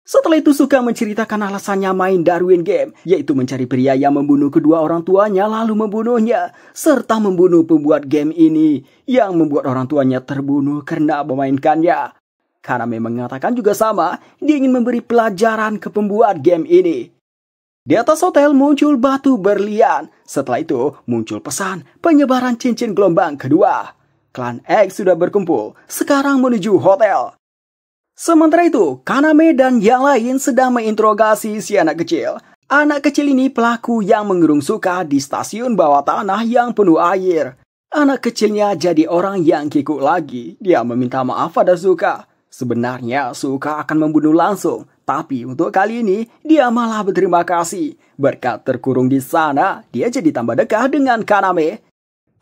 Setelah itu, Suka menceritakan alasannya main Darwin Game, yaitu mencari pria yang membunuh kedua orang tuanya lalu membunuhnya, serta membunuh pembuat game ini yang membuat orang tuanya terbunuh karena memainkannya. Kaname mengatakan juga sama, dia ingin memberi pelajaran ke pembuat game ini. Di atas hotel muncul batu berlian. Setelah itu, muncul pesan penyebaran cincin gelombang kedua. Klan X sudah berkumpul, sekarang menuju hotel. Sementara itu, Kaname dan yang lain sedang menginterogasi si anak kecil. Anak kecil ini pelaku yang mengurung Suka di stasiun bawah tanah yang penuh air. Anak kecilnya jadi orang yang kikuk lagi. Dia meminta maaf pada Suka. Sebenarnya Suka akan membunuh langsung, tapi untuk kali ini dia malah berterima kasih. Berkat terkurung di sana, dia jadi tambah dekat dengan Kaname.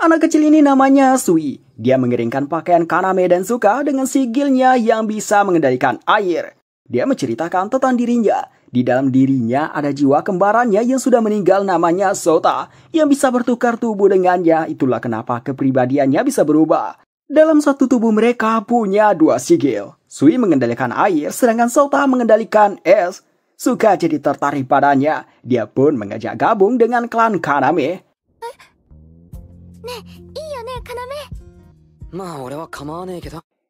Anak kecil ini namanya Sui. Dia mengeringkan pakaian Kaname dan Suka dengan sigilnya yang bisa mengendalikan air. Dia menceritakan tentang dirinya. Di dalam dirinya ada jiwa kembarannya yang sudah meninggal namanya Sota, yang bisa bertukar tubuh dengannya. Itulah kenapa kepribadiannya bisa berubah. Dalam satu tubuh mereka punya 2 sigil. Sui mengendalikan air, sedangkan Sota mengendalikan es. Suka jadi tertarik padanya. Dia pun mengajak gabung dengan klan Kaname.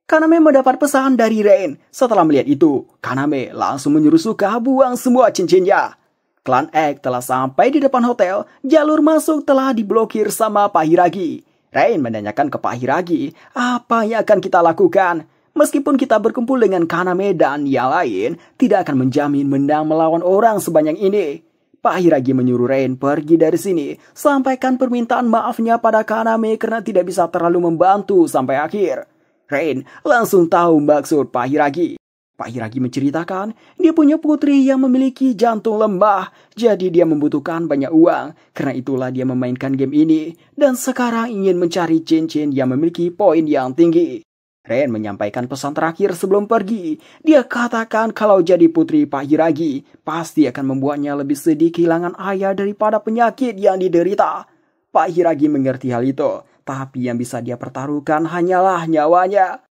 Kaname mendapat pesan dari Ren. Setelah melihat itu, Kaname langsung menyuruh Suka buang semua cincinnya. Klan X telah sampai di depan hotel. Jalur masuk telah diblokir sama Pak Hiragi. Ren menanyakan ke Pak Hiragi, apa yang akan kita lakukan? Meskipun kita berkumpul dengan Kaname dan yang lain, tidak akan menjamin menang melawan orang sebanyak ini. Pak Hiragi menyuruh Rain pergi dari sini. Sampaikan permintaan maafnya pada Kaname karena tidak bisa terlalu membantu sampai akhir. Rain langsung tahu maksud Pak Hiragi. Pak Hiragi menceritakan dia punya putri yang memiliki jantung lemah. Jadi dia membutuhkan banyak uang. Karena itulah dia memainkan game ini. Dan sekarang ingin mencari cincin yang memiliki poin yang tinggi. Rain menyampaikan pesan terakhir sebelum pergi. Dia katakan kalau jadi putri Pak Hiragi pasti akan membuatnya lebih sedih kehilangan ayah daripada penyakit yang diderita. Pak Hiragi mengerti hal itu. Tapi yang bisa dia pertaruhkan hanyalah nyawanya.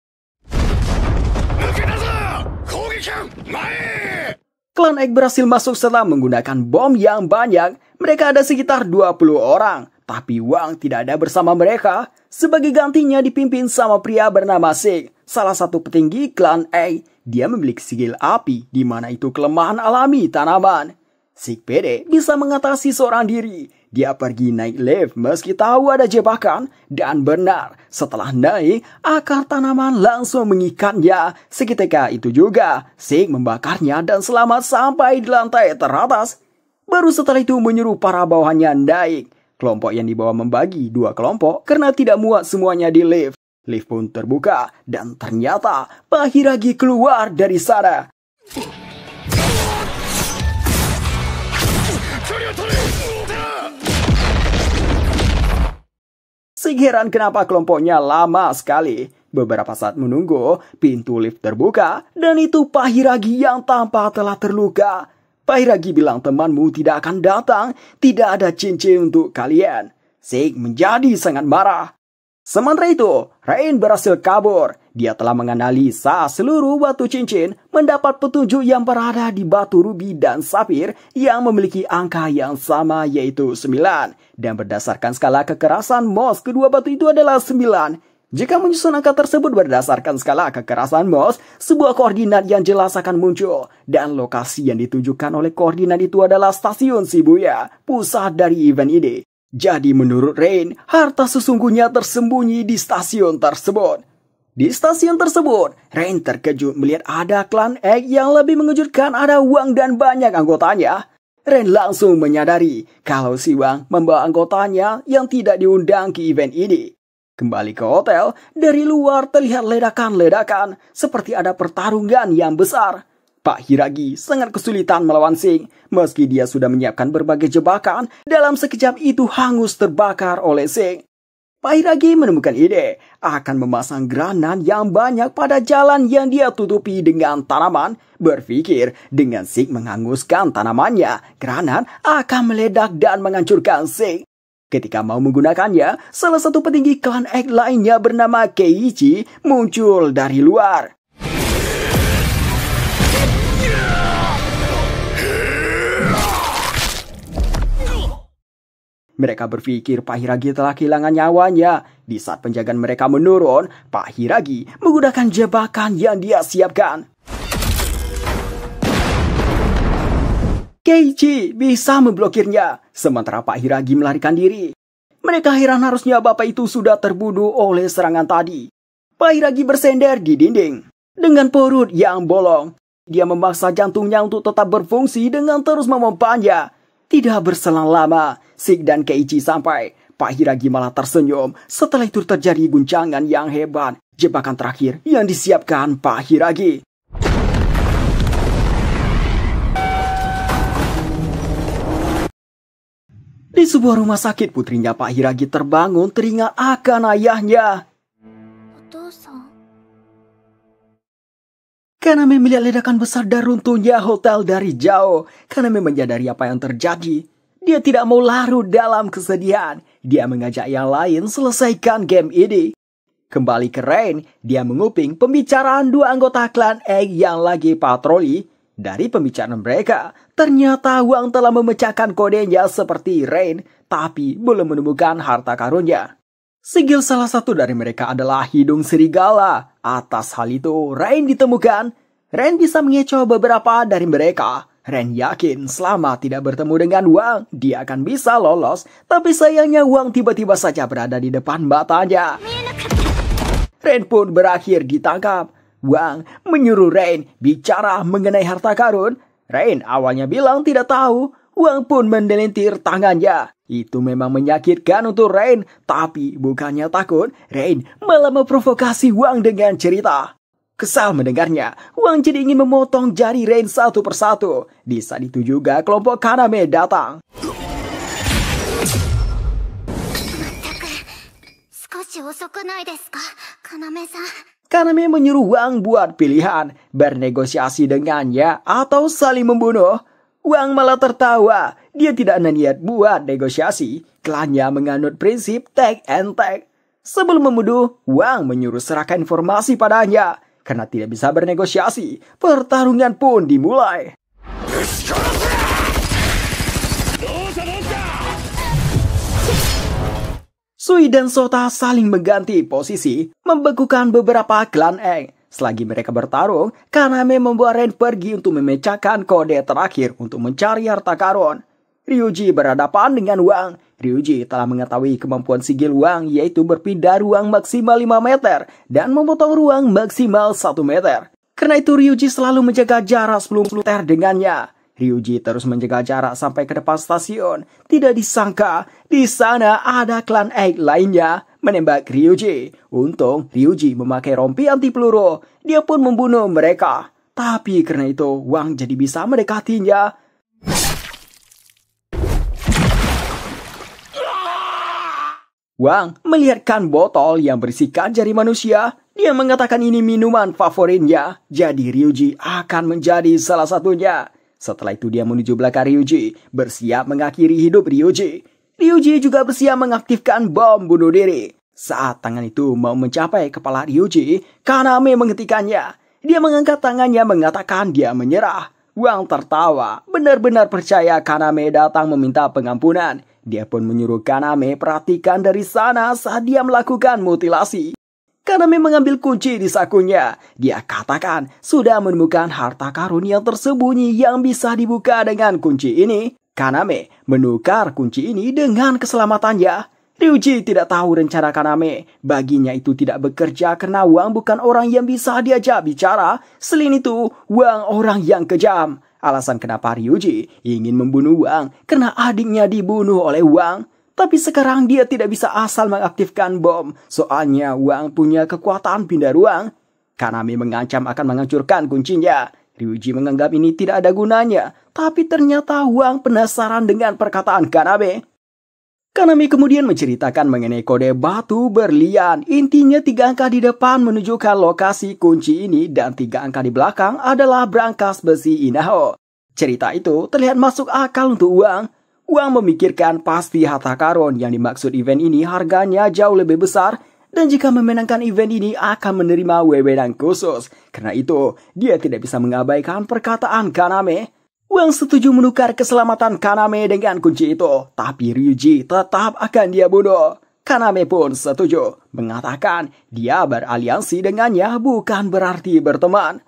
Klan Egg berhasil masuk setelah menggunakan bom yang banyak. Mereka ada sekitar 20 orang. Tapi Wang tidak ada bersama mereka. Sebagai gantinya dipimpin sama pria bernama Sig, salah satu petinggi klan Egg. Dia memiliki sigil api, di mana itu kelemahan alami tanaman. Sig pede bisa mengatasi seorang diri. Dia pergi naik lift meski tahu ada jebakan. Dan benar, setelah naik, akar tanaman langsung mengikatnya. Seketika itu juga, Sig membakarnya dan selamat sampai di lantai teratas. Baru setelah itu menyuruh para bawahannya naik. Kelompok yang dibawa membagi 2 kelompok karena tidak muat semuanya di lift. Lift pun terbuka dan ternyata Pak Hiragi keluar dari sana. Sig heran kenapa kelompoknya lama sekali. Beberapa saat menunggu, pintu lift terbuka dan itu Pak Hiragi yang tampak telah terluka. Pak Hiragi bilang temanmu tidak akan datang, tidak ada cincin untuk kalian. Sig menjadi sangat marah. Sementara itu, Rain berhasil kabur. Dia telah menganalisa seluruh batu cincin, mendapat petunjuk yang berada di batu rubi dan safir yang memiliki angka yang sama yaitu 9. Dan berdasarkan skala kekerasan MOS, kedua batu itu adalah 9. Jika menyusun angka tersebut berdasarkan skala kekerasan MOS, sebuah koordinat yang jelas akan muncul. Dan lokasi yang ditujukan oleh koordinat itu adalah stasiun Shibuya, pusat dari event ini. Jadi menurut Rain, harta sesungguhnya tersembunyi di stasiun tersebut. Di stasiun tersebut, Rain terkejut melihat ada klan Egg yang lebih mengejutkan, ada Wang dan banyak anggotanya. Rain langsung menyadari kalau si Wang membawa anggotanya yang tidak diundang ke event ini. Kembali ke hotel, dari luar terlihat ledakan-ledakan, seperti ada pertarungan yang besar. Pak Hiragi sangat kesulitan melawan Sig, meski dia sudah menyiapkan berbagai jebakan, dalam sekejap itu hangus terbakar oleh Sig. Pak Hiragi menemukan ide, akan memasang granat yang banyak pada jalan yang dia tutupi dengan tanaman. Berpikir, dengan Sig menghanguskan tanamannya, granat akan meledak dan menghancurkan Sig. Ketika mau menggunakannya, salah satu petinggi klan Egg lainnya bernama Keiichi muncul dari luar. Mereka berpikir Pak Hiragi telah kehilangan nyawanya. Di saat penjagaan mereka menurun, Pak Hiragi menggunakan jebakan yang dia siapkan. Keiichi bisa memblokirnya, sementara Pak Hiragi melarikan diri. Mereka heran harusnya bapak itu sudah terbunuh oleh serangan tadi. Pak Hiragi bersender di dinding. Dengan perut yang bolong, dia memaksa jantungnya untuk tetap berfungsi dengan terus memompanya. Tidak berselang lama, Sig dan Keiichi sampai. Pak Hiragi malah tersenyum. Setelah itu terjadi guncangan yang hebat. Jebakan terakhir yang disiapkan Pak Hiragi. Di sebuah rumah sakit, putrinya Pak Hiragi terbangun teringat akan ayahnya. Kaname melihat ledakan besar dan runtuhnya hotel dari jauh. Kaname menyadari apa yang terjadi. Dia tidak mau larut dalam kesedihan. Dia mengajak yang lain selesaikan game ini. Kembali ke Rain, dia menguping pembicaraan 2 anggota klan Egg yang lagi patroli. Dari pembicaraan mereka, ternyata Wang telah memecahkan kodenya seperti Rain, tapi belum menemukan harta karunnya. Sigil salah satu dari mereka adalah hidung serigala. Atas hal itu, Rain ditemukan. Rain bisa mengecoh beberapa dari mereka. Rain yakin selama tidak bertemu dengan Wang, dia akan bisa lolos. Tapi sayangnya Wang tiba-tiba saja berada di depan matanya. Rain pun berakhir ditangkap. Wang menyuruh Rain bicara mengenai harta karun. Rain awalnya bilang tidak tahu. Wang pun mendelintir tangannya. Itu memang menyakitkan untuk Rain, tapi bukannya takut, Rain malah memprovokasi Wang dengan cerita. Kesal mendengarnya, Wang jadi ingin memotong jari Rain satu persatu. Di saat itu juga kelompok Kaname datang. 少し遅くないですか、要さん。 Kaname menyuruh Wang buat pilihan, bernegosiasi dengannya atau saling membunuh. Wang malah tertawa, dia tidak ada niat buat negosiasi. Klannya menganut prinsip take and take. Sebelum membunuh, Wang menyuruh serahkan informasi padanya. Karena tidak bisa bernegosiasi, pertarungan pun dimulai. Sui dan Sota saling mengganti posisi, membekukan beberapa klan Eng. Selagi mereka bertarung, Kaname membawa Ren pergi untuk memecahkan kode terakhir untuk mencari harta karun. Ryuji berhadapan dengan Wang. Ryuji telah mengetahui kemampuan sigil Wang, yaitu berpindah ruang maksimal 5 meter dan memotong ruang maksimal 1 meter. Karena itu Ryuji selalu menjaga jarak 10 meter dengannya. Ryuji terus menjaga jarak sampai ke depan stasiun. Tidak disangka, di sana ada klan Egg lainnya menembak Ryuji. Untung Ryuji memakai rompi anti peluru. Dia pun membunuh mereka. Tapi karena itu Wang jadi bisa mendekatinya. Wang melihatkan botol yang berisikan jari manusia. Dia mengatakan ini minuman favoritnya. Jadi Ryuji akan menjadi salah satunya. Setelah itu dia menuju belakang Ryuji, bersiap mengakhiri hidup Ryuji. Ryuji juga bersiap mengaktifkan bom bunuh diri. Saat tangan itu mau mencapai kepala Ryuji, Kaname menghentikannya. Dia mengangkat tangannya mengatakan dia menyerah. Wang tertawa, benar-benar percaya Kaname datang meminta pengampunan. Dia pun menyuruh Kaname perhatikan dari sana saat dia melakukan mutilasi. Kaname mengambil kunci di sakunya. Dia katakan sudah menemukan harta karun yang tersembunyi yang bisa dibuka dengan kunci ini. Kaname menukar kunci ini dengan keselamatannya. Ryuji tidak tahu rencana Kaname. Baginya itu tidak bekerja karena Wang bukan orang yang bisa diajak bicara. Selain itu, Wang orang yang kejam. Alasan kenapa Ryuji ingin membunuh Wang karena adiknya dibunuh oleh Wang. Tapi sekarang dia tidak bisa asal mengaktifkan bom. Soalnya Wang punya kekuatan pindah ruang. Kaname mengancam akan menghancurkan kuncinya. Ryuji menganggap ini tidak ada gunanya. Tapi ternyata Wang penasaran dengan perkataan Kaname. Kaname kemudian menceritakan mengenai kode batu berlian. Intinya 3 angka di depan menunjukkan lokasi kunci ini dan 3 angka di belakang adalah brankas besi Inaho. Cerita itu terlihat masuk akal untuk Wang. Wang memikirkan pasti harta karun yang dimaksud event ini harganya jauh lebih besar. Dan jika memenangkan event ini akan menerima wewenang khusus. Karena itu, dia tidak bisa mengabaikan perkataan Kaname. Wang setuju menukar keselamatan Kaname dengan kunci itu. Tapi Ryuji tetap akan dia bunuh. Kaname pun setuju. Mengatakan dia beraliansi dengannya bukan berarti berteman.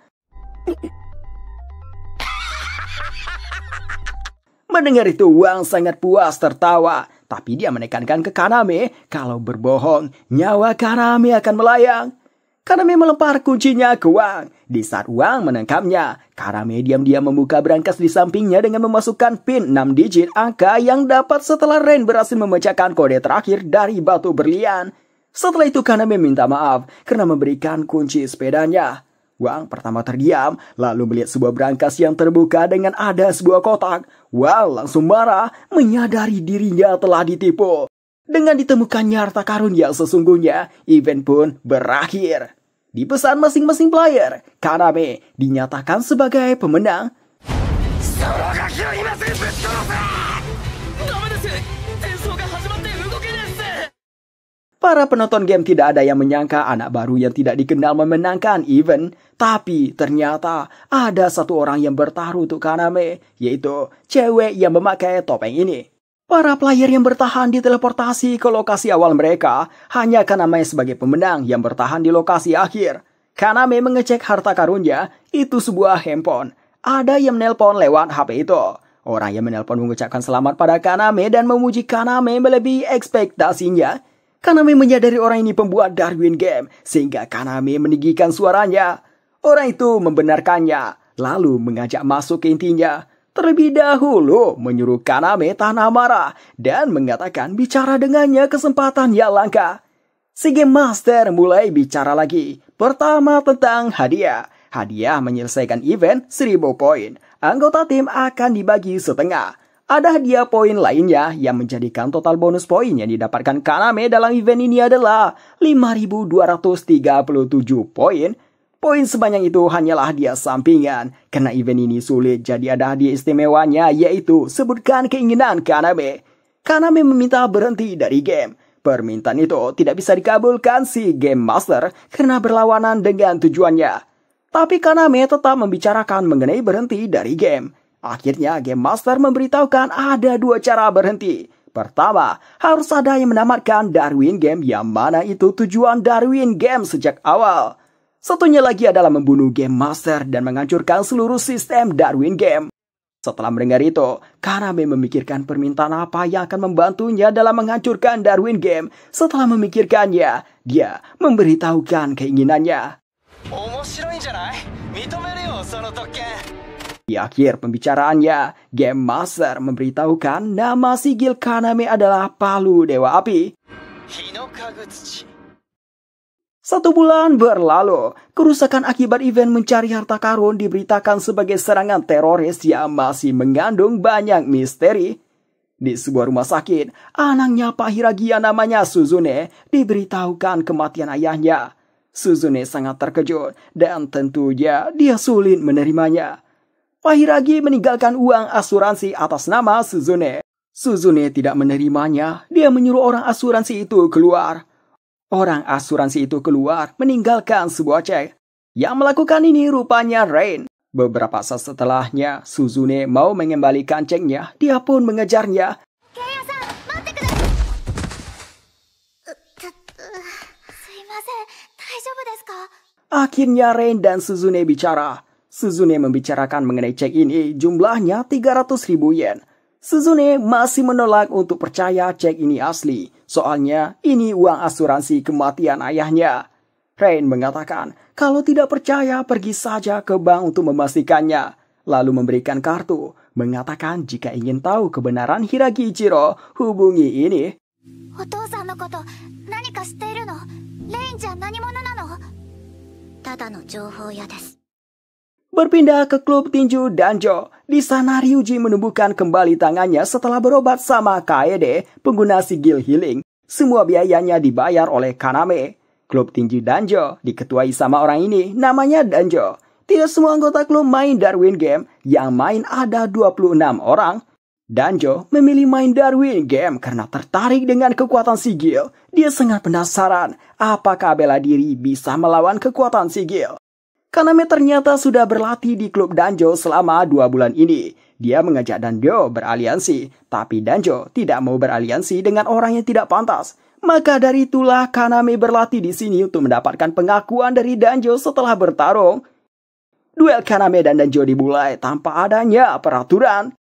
Mendengar itu Wang sangat puas tertawa. Tapi dia menekankan ke Kaname kalau berbohong nyawa Kaname akan melayang. Kaname melempar kuncinya ke Wang. Di saat Wang menangkapnya, Kaname diam-diam membuka brankas di sampingnya dengan memasukkan pin 6 digit angka yang dapat setelah Ren berhasil memecahkan kode terakhir dari batu berlian. Setelah itu Kaname minta maaf karena memberikan kunci sepedanya. Wang pertama terdiam, lalu melihat sebuah brankas yang terbuka dengan ada sebuah kotak. Wang langsung marah, menyadari dirinya telah ditipu. Dengan ditemukannya harta karun yang sesungguhnya, event pun berakhir. Di pesan masing-masing player, Kaname dinyatakan sebagai pemenang. Para penonton game tidak ada yang menyangka anak baru yang tidak dikenal memenangkan event. Tapi ternyata ada satu orang yang bertaruh untuk Kaname, yaitu cewek yang memakai topeng ini. Para player yang bertahan diteleportasi ke lokasi awal mereka, hanya Kaname sebagai pemenang yang bertahan di lokasi akhir. Kaname mengecek harta karunnya, itu sebuah handphone. Ada yang menelpon lewat HP itu. Orang yang menelpon mengucapkan selamat pada Kaname dan memuji Kaname melebihi ekspektasinya. Kaname menyadari orang ini pembuat Darwin Game, sehingga Kaname meninggikan suaranya. Orang itu membenarkannya, lalu mengajak masuk ke intinya. terlebih dahulu menyuruh Kaname tanah marah dan mengatakan bicara dengannya kesempatan yang langka. Si Game Master mulai bicara lagi. Pertama tentang hadiah. Hadiah menyelesaikan event 1000 poin. Anggota tim akan dibagi setengah. Ada hadiah poin lainnya yang menjadikan total bonus poin yang didapatkan Kaname dalam event ini adalah 5.237 poin. Poin sebanyak itu hanyalah hadiah sampingan. Karena event ini sulit, jadi ada hadiah istimewanya, yaitu sebutkan keinginan Kaname. Kaname meminta berhenti dari game. Permintaan itu tidak bisa dikabulkan si Game Master karena berlawanan dengan tujuannya. Tapi Kaname tetap membicarakan mengenai berhenti dari game. Akhirnya Game Master memberitahukan ada 2 cara berhenti. Pertama, harus ada yang menamatkan Darwin Game, yang mana itu tujuan Darwin Game sejak awal. Satunya lagi adalah membunuh Game Master dan menghancurkan seluruh sistem Darwin Game. Setelah mendengar itu, Kaname memikirkan permintaan apa yang akan membantunya dalam menghancurkan Darwin Game. Setelah memikirkannya, dia memberitahukan keinginannya. Di akhir pembicaraannya, Game Master memberitahukan nama sigil Kaname adalah Palu Dewa Api. 1 bulan berlalu, kerusakan akibat event mencari harta karun diberitakan sebagai serangan teroris yang masih mengandung banyak misteri. Di sebuah rumah sakit, anaknya Pak Hiragi yang namanya Suzune diberitahukan kematian ayahnya. Suzune sangat terkejut dan tentunya dia sulit menerimanya. Pak Hiragi meninggalkan uang asuransi atas nama Suzune. Suzune tidak menerimanya, dia menyuruh orang asuransi itu keluar. Orang asuransi itu keluar meninggalkan sebuah cek. Yang melakukan ini rupanya Rain. Beberapa saat setelahnya, Suzune mau mengembalikan ceknya, dia pun mengejarnya. Akhirnya Rain dan Suzune bicara. Suzune membicarakan mengenai cek ini, jumlahnya 300.000 yen. Suzune masih menolak untuk percaya cek ini asli, soalnya ini uang asuransi kematian ayahnya. Rain mengatakan, kalau tidak percaya pergi saja ke bank untuk memastikannya. Lalu memberikan kartu, mengatakan jika ingin tahu kebenaran Hiragi Ichiro, hubungi ini. Berpindah ke klub tinju Danjo. Di sana Ryuji menumbuhkan kembali tangannya setelah berobat sama Kaede, pengguna sigil healing. Semua biayanya dibayar oleh Kaname. Klub tinju Danjo diketuai sama orang ini, namanya Danjo. Tidak semua anggota klub main Darwin Game, yang main ada 26 orang. Danjo memilih main Darwin Game karena tertarik dengan kekuatan sigil. Dia sangat penasaran apakah bela diri bisa melawan kekuatan sigil. Kaname ternyata sudah berlatih di klub Danjo selama 2 bulan ini. Dia mengajak Danjo beraliansi, tapi Danjo tidak mau beraliansi dengan orang yang tidak pantas. Maka dari itulah Kaname berlatih di sini untuk mendapatkan pengakuan dari Danjo setelah bertarung. Duel Kaname dan Danjo dimulai tanpa adanya peraturan.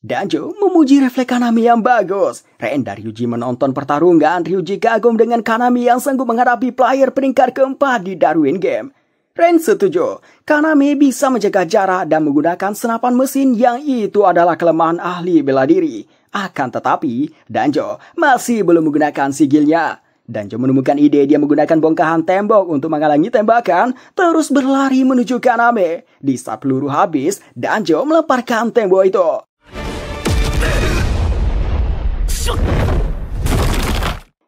Danjo memuji refleks Kaname yang bagus. Ren dan Ryuji menonton pertarungan. Ryuji kagum dengan Kaname yang sanggup menghadapi player peringkat keempat di Darwin Game. Ren setuju, Kaname bisa menjaga jarak dan menggunakan senapan mesin yang itu adalah kelemahan ahli bela diri. Akan tetapi, Danjo masih belum menggunakan sigilnya. Danjo menemukan ide dia menggunakan bongkahan tembok untuk menghalangi tembakan, terus berlari menuju Kaname. Di saat peluru habis, Danjo melemparkan tembok itu.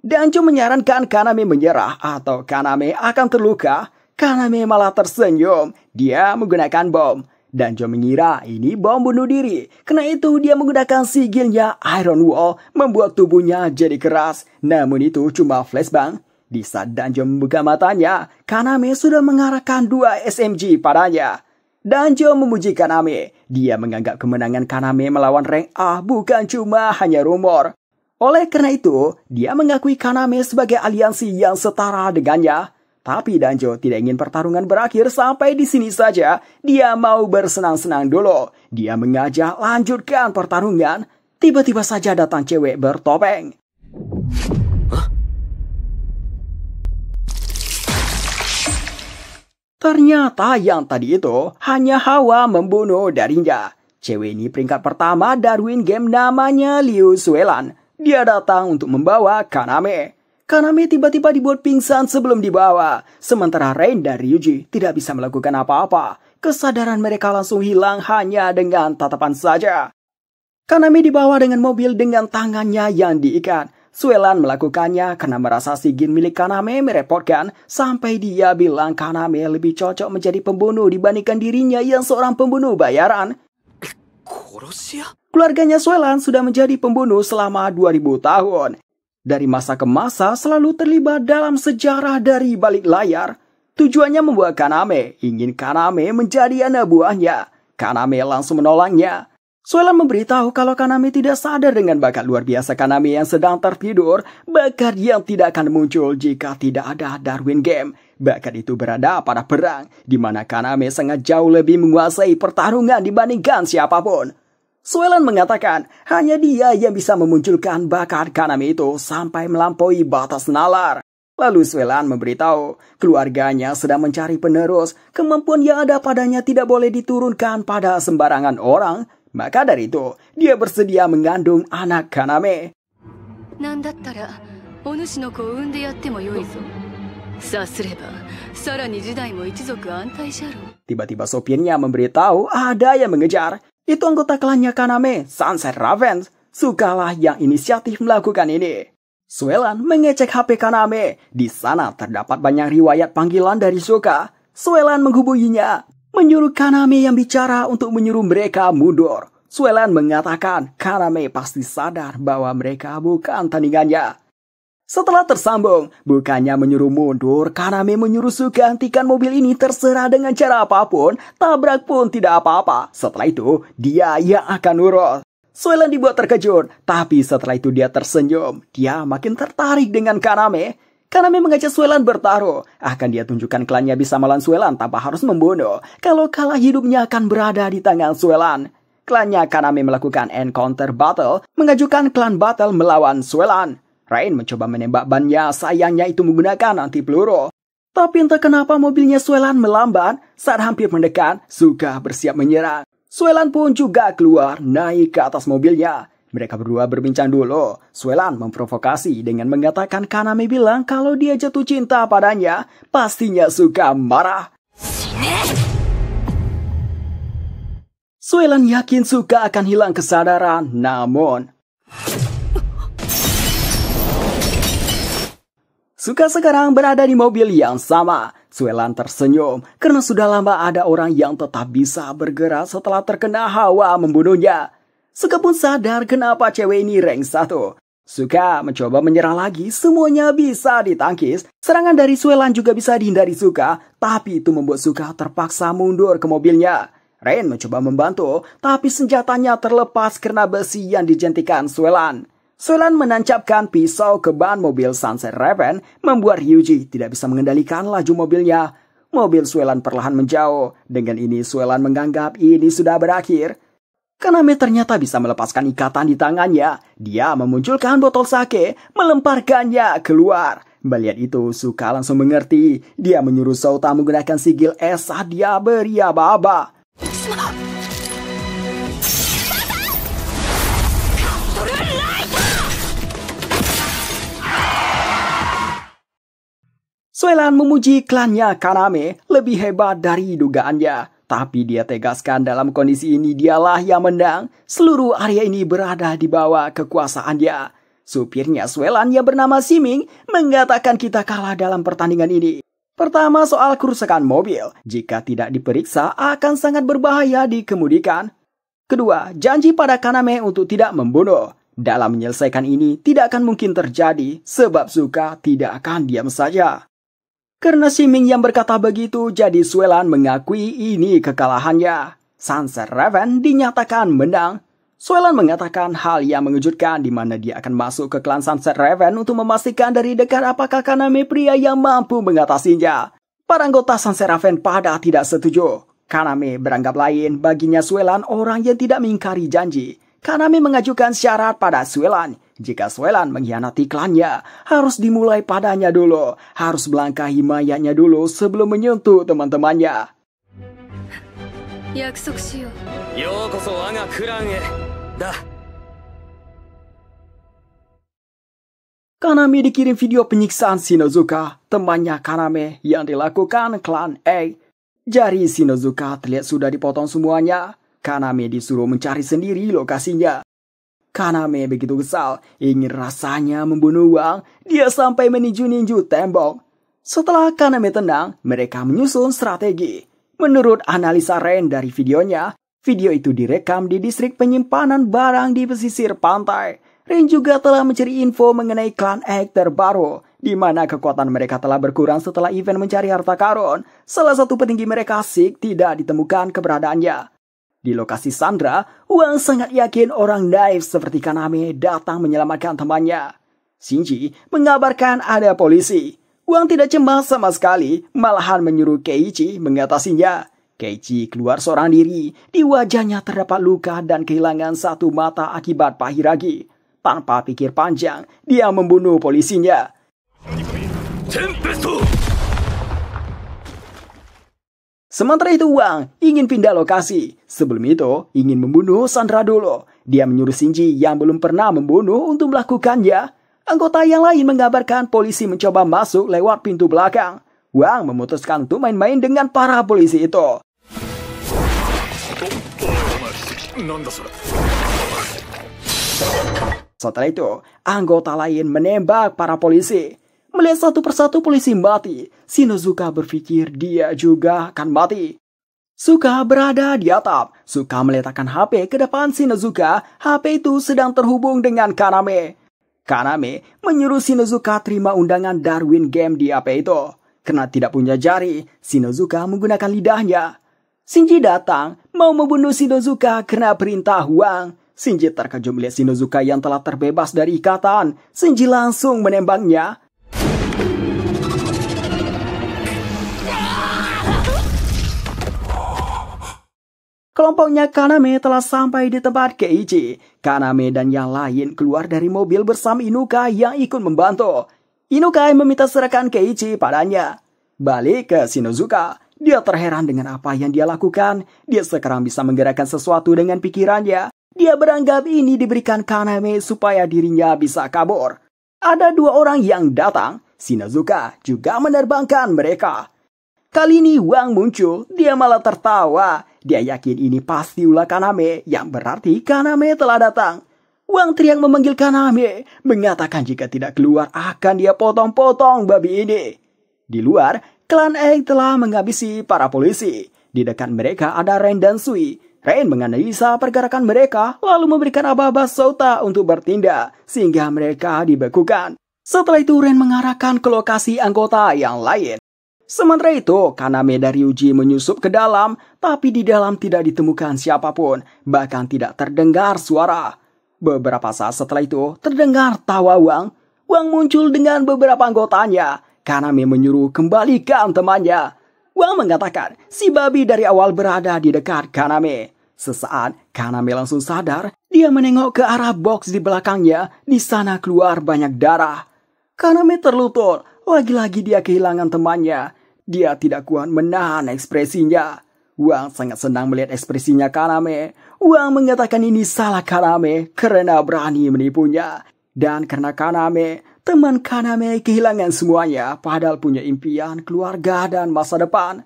Danjo menyarankan Kaname menyerah atau Kaname akan terluka. Kaname malah tersenyum. Dia menggunakan bom. Danjo mengira ini bom bunuh diri. Karena itu dia menggunakan sigilnya Iron Wall membuat tubuhnya jadi keras. Namun itu cuma flashbang. Di saat Danjo membuka matanya, Kaname sudah mengarahkan 2 SMG padanya. Danjo memuji Kaname. Dia menganggap kemenangan Kaname melawan rank A bukan cuma hanya rumor. Oleh karena itu, dia mengakui Kaname sebagai aliansi yang setara dengannya. Tapi Danjo tidak ingin pertarungan berakhir sampai di sini saja. Dia mau bersenang-senang dulu. Dia mengajak lanjutkan pertarungan. Tiba-tiba saja datang cewek bertopeng. Ternyata yang tadi itu hanya Hawa membunuh darinya. Cewek ini peringkat pertama Darwin game namanya Liu Suelan. Dia datang untuk membawa Kaname. Kaname tiba-tiba dibuat pingsan sebelum dibawa. Sementara Rain dan Ryuji tidak bisa melakukan apa-apa. Kesadaran mereka langsung hilang hanya dengan tatapan saja. Kaname dibawa dengan mobil dengan tangannya yang diikat. Suelan melakukannya karena merasa sigin milik Kaname merepotkan sampai dia bilang Kaname lebih cocok menjadi pembunuh dibandingkan dirinya yang seorang pembunuh bayaran. Keluarganya Suelan sudah menjadi pembunuh selama 2000 tahun. Dari masa ke masa selalu terlibat dalam sejarah dari balik layar. Tujuannya membuat Kaname, ingin Kaname menjadi anak buahnya. Kaname langsung menolaknya. Suelan memberitahu kalau Kaname tidak sadar dengan bakat luar biasa Kaname yang sedang tertidur, bakat yang tidak akan muncul jika tidak ada Darwin Game. Bakat itu berada pada perang, di mana Kaname sangat jauh lebih menguasai pertarungan dibandingkan siapapun. Suelan mengatakan hanya dia yang bisa memunculkan bakat Kaname itu sampai melampaui batas nalar. Lalu Suelan memberitahu keluarganya sedang mencari penerus, kemampuan yang ada padanya tidak boleh diturunkan pada sembarangan orang. Maka dari itu, dia bersedia mengandung anak Kaname. Tiba-tiba sopirnya memberitahu ada yang mengejar. Itu anggota klannya Kaname, Sunset Ravens. Sukalah yang inisiatif melakukan ini. Suelan mengecek HP Kaname. Di sana terdapat banyak riwayat panggilan dari Suka. Suelan menghubunginya, menyuruh Kaname yang bicara untuk menyuruh mereka mundur. Suelan mengatakan Kaname pasti sadar bahwa mereka bukan tandingannya. Setelah tersambung, bukannya menyuruh mundur, Kaname menyuruh Suka hentikan mobil ini terserah dengan cara apapun, tabrak pun tidak apa-apa. Setelah itu, dia yang akan nurut. Suelan dibuat terkejut, tapi setelah itu dia tersenyum. Dia makin tertarik dengan Kaname. Kaname mengajak Suelan bertaruh. Akan dia tunjukkan klannya bisa melawan Suelan tanpa harus membunuh. Kalau kalah hidupnya akan berada di tangan Suelan. Klannya Kaname melakukan encounter battle, mengajukan klan battle melawan Suelan. Rain mencoba menembak bannya, sayangnya itu menggunakan anti peluru. Tapi entah kenapa mobilnya Suelan melambat. Saat hampir mendekat, Suka bersiap menyerang. Suelan pun juga keluar, naik ke atas mobilnya. Mereka berdua berbincang dulu. Suelan memprovokasi dengan mengatakan Kaname bilang kalau dia jatuh cinta padanya. Pastinya Suka marah. Suelan yakin Suka akan hilang kesadaran, namun Suka sekarang berada di mobil yang sama. Suelan tersenyum karena sudah lama ada orang yang tetap bisa bergerak setelah terkena hawa membunuhnya. Suka pun sadar kenapa cewek ini rank 1. Suka mencoba menyerang lagi, semuanya bisa ditangkis. Serangan dari Suelan juga bisa dihindari Suka, tapi itu membuat Suka terpaksa mundur ke mobilnya. Rain mencoba membantu, tapi senjatanya terlepas karena besi yang dijentikan Suelan. Suelan menancapkan pisau ke ban mobil Sunset Raven, membuat Ryuji tidak bisa mengendalikan laju mobilnya. Mobil Suelan perlahan menjauh. Dengan ini Suelan menganggap ini sudah berakhir. Kaname ternyata bisa melepaskan ikatan di tangannya. Dia memunculkan botol sake, melemparkannya keluar. Melihat itu, Suka langsung mengerti. Dia menyuruh Souta menggunakan sigil es saat dia beriaba-aba. Suelan memuji klannya Kaname lebih hebat dari dugaannya. Tapi dia tegaskan dalam kondisi ini dialah yang menang. Seluruh area ini berada di bawah kekuasaannya. Supirnya Suelan yang bernama Siming mengatakan kita kalah dalam pertandingan ini. Pertama soal kerusakan mobil. Jika tidak diperiksa akan sangat berbahaya dikemudikan. Kedua, janji pada Kaname untuk tidak membunuh. Dalam menyelesaikan ini tidak akan mungkin terjadi sebab Suka tidak akan diam saja. Karena Siming yang berkata begitu, jadi Suelan mengakui ini kekalahannya. Sunset Raven dinyatakan menang. Suelan mengatakan hal yang mengejutkan di mana dia akan masuk ke klan Sunset Raven untuk memastikan dari dekat apakah Kaname pria yang mampu mengatasinya. Para anggota Sunset Raven pada tidak setuju. Kaname beranggap lain, baginya Suelan orang yang tidak mengingkari janji. Kaname mengajukan syarat pada Suelan. Jika Suelan mengkhianati klannya, harus dimulai padanya dulu. Harus melangkahi mayatnya dulu sebelum menyentuh teman-temannya. 約束しよう。ようこそ我がクランへ。だ。Kaname dikirim video penyiksaan Shinozuka, temannya Kaname yang dilakukan klan A. Jari Shinozuka terlihat sudah dipotong semuanya. Kaname disuruh mencari sendiri lokasinya. Kaname begitu kesal, ingin rasanya membunuh Wang. Dia sampai meninju-ninju tembok. Setelah Kaname tenang, mereka menyusun strategi. Menurut analisa Ren dari videonya, video itu direkam di distrik penyimpanan barang di pesisir pantai. Ren juga telah mencari info mengenai klan Egg terbaru, di mana kekuatan mereka telah berkurang setelah event mencari harta karun. Salah satu petinggi mereka, Sik, tidak ditemukan keberadaannya. Di lokasi Sandra, Wang sangat yakin orang naif seperti Kaname datang menyelamatkan temannya. Shinji mengabarkan ada polisi. Wang tidak cemas sama sekali, malahan menyuruh Keiichi mengatasinya. Keiichi keluar seorang diri, di wajahnya terdapat luka dan kehilangan satu mata akibat pahiragi. Tanpa pikir panjang, dia membunuh polisinya. Sementara itu Wang ingin pindah lokasi. Sebelum itu, ingin membunuh Sandra dulu. Dia menyuruh Shinji yang belum pernah membunuh untuk melakukannya. Anggota yang lain mengabarkan polisi mencoba masuk lewat pintu belakang. Wang memutuskan untuk main-main dengan para polisi itu. Setelah itu, anggota lain menembak para polisi. Melihat satu persatu polisi mati, Shinozuka berpikir dia juga akan mati. Suka berada di atap. Suka meletakkan HP ke depan Shinozuka. HP itu sedang terhubung dengan Kaname. Kaname menyuruh Shinozuka terima undangan Darwin Game di HP itu. Karena tidak punya jari, Shinozuka menggunakan lidahnya. Shinji datang, mau membunuh Shinozuka karena perintah Wang. Shinji terkejut melihat Shinozuka yang telah terbebas dari ikatan. Shinji langsung menembaknya. Kelompoknya Kaname telah sampai di tempat Keiichi. Kaname dan yang lain keluar dari mobil bersama Inukai yang ikut membantu. Inukai meminta serahkan Keiichi padanya. Balik ke Shinozuka. Dia terheran dengan apa yang dia lakukan. Dia sekarang bisa menggerakkan sesuatu dengan pikirannya. Dia beranggap ini diberikan Kaname supaya dirinya bisa kabur. Ada dua orang yang datang. Shinozuka juga menerbangkan mereka. Kali ini Wang muncul, dia malah tertawa. Dia yakin ini pasti ulah Kaname, yang berarti Kaname telah datang. Wang teriak memanggil Kaname, mengatakan jika tidak keluar akan dia potong-potong babi ini. Di luar, klan Egg telah menghabisi para polisi. Di dekat mereka ada Ren dan Sui. Ren menganalisa pergerakan mereka, lalu memberikan aba-aba Sota untuk bertindak, sehingga mereka dibekukan. Setelah itu Ren mengarahkan ke lokasi anggota yang lain. Sementara itu, Kaname dan Ryuji menyusup ke dalam, tapi di dalam tidak ditemukan siapapun, bahkan tidak terdengar suara. Beberapa saat setelah itu, terdengar tawa Wang. Wang muncul dengan beberapa anggotanya. Kaname menyuruh kembalikan temannya. Wang mengatakan, si babi dari awal berada di dekat Kaname. Sesaat, Kaname langsung sadar, dia menengok ke arah box di belakangnya, di sana keluar banyak darah. Kaname terlutut. Lagi-lagi dia kehilangan temannya. Dia tidak kuat menahan ekspresinya. Wang sangat senang melihat ekspresinya Kaname. Wang mengatakan ini salah Kaname karena berani menipunya. Dan karena Kaname, teman Kaname kehilangan semuanya padahal punya impian, keluarga, dan masa depan.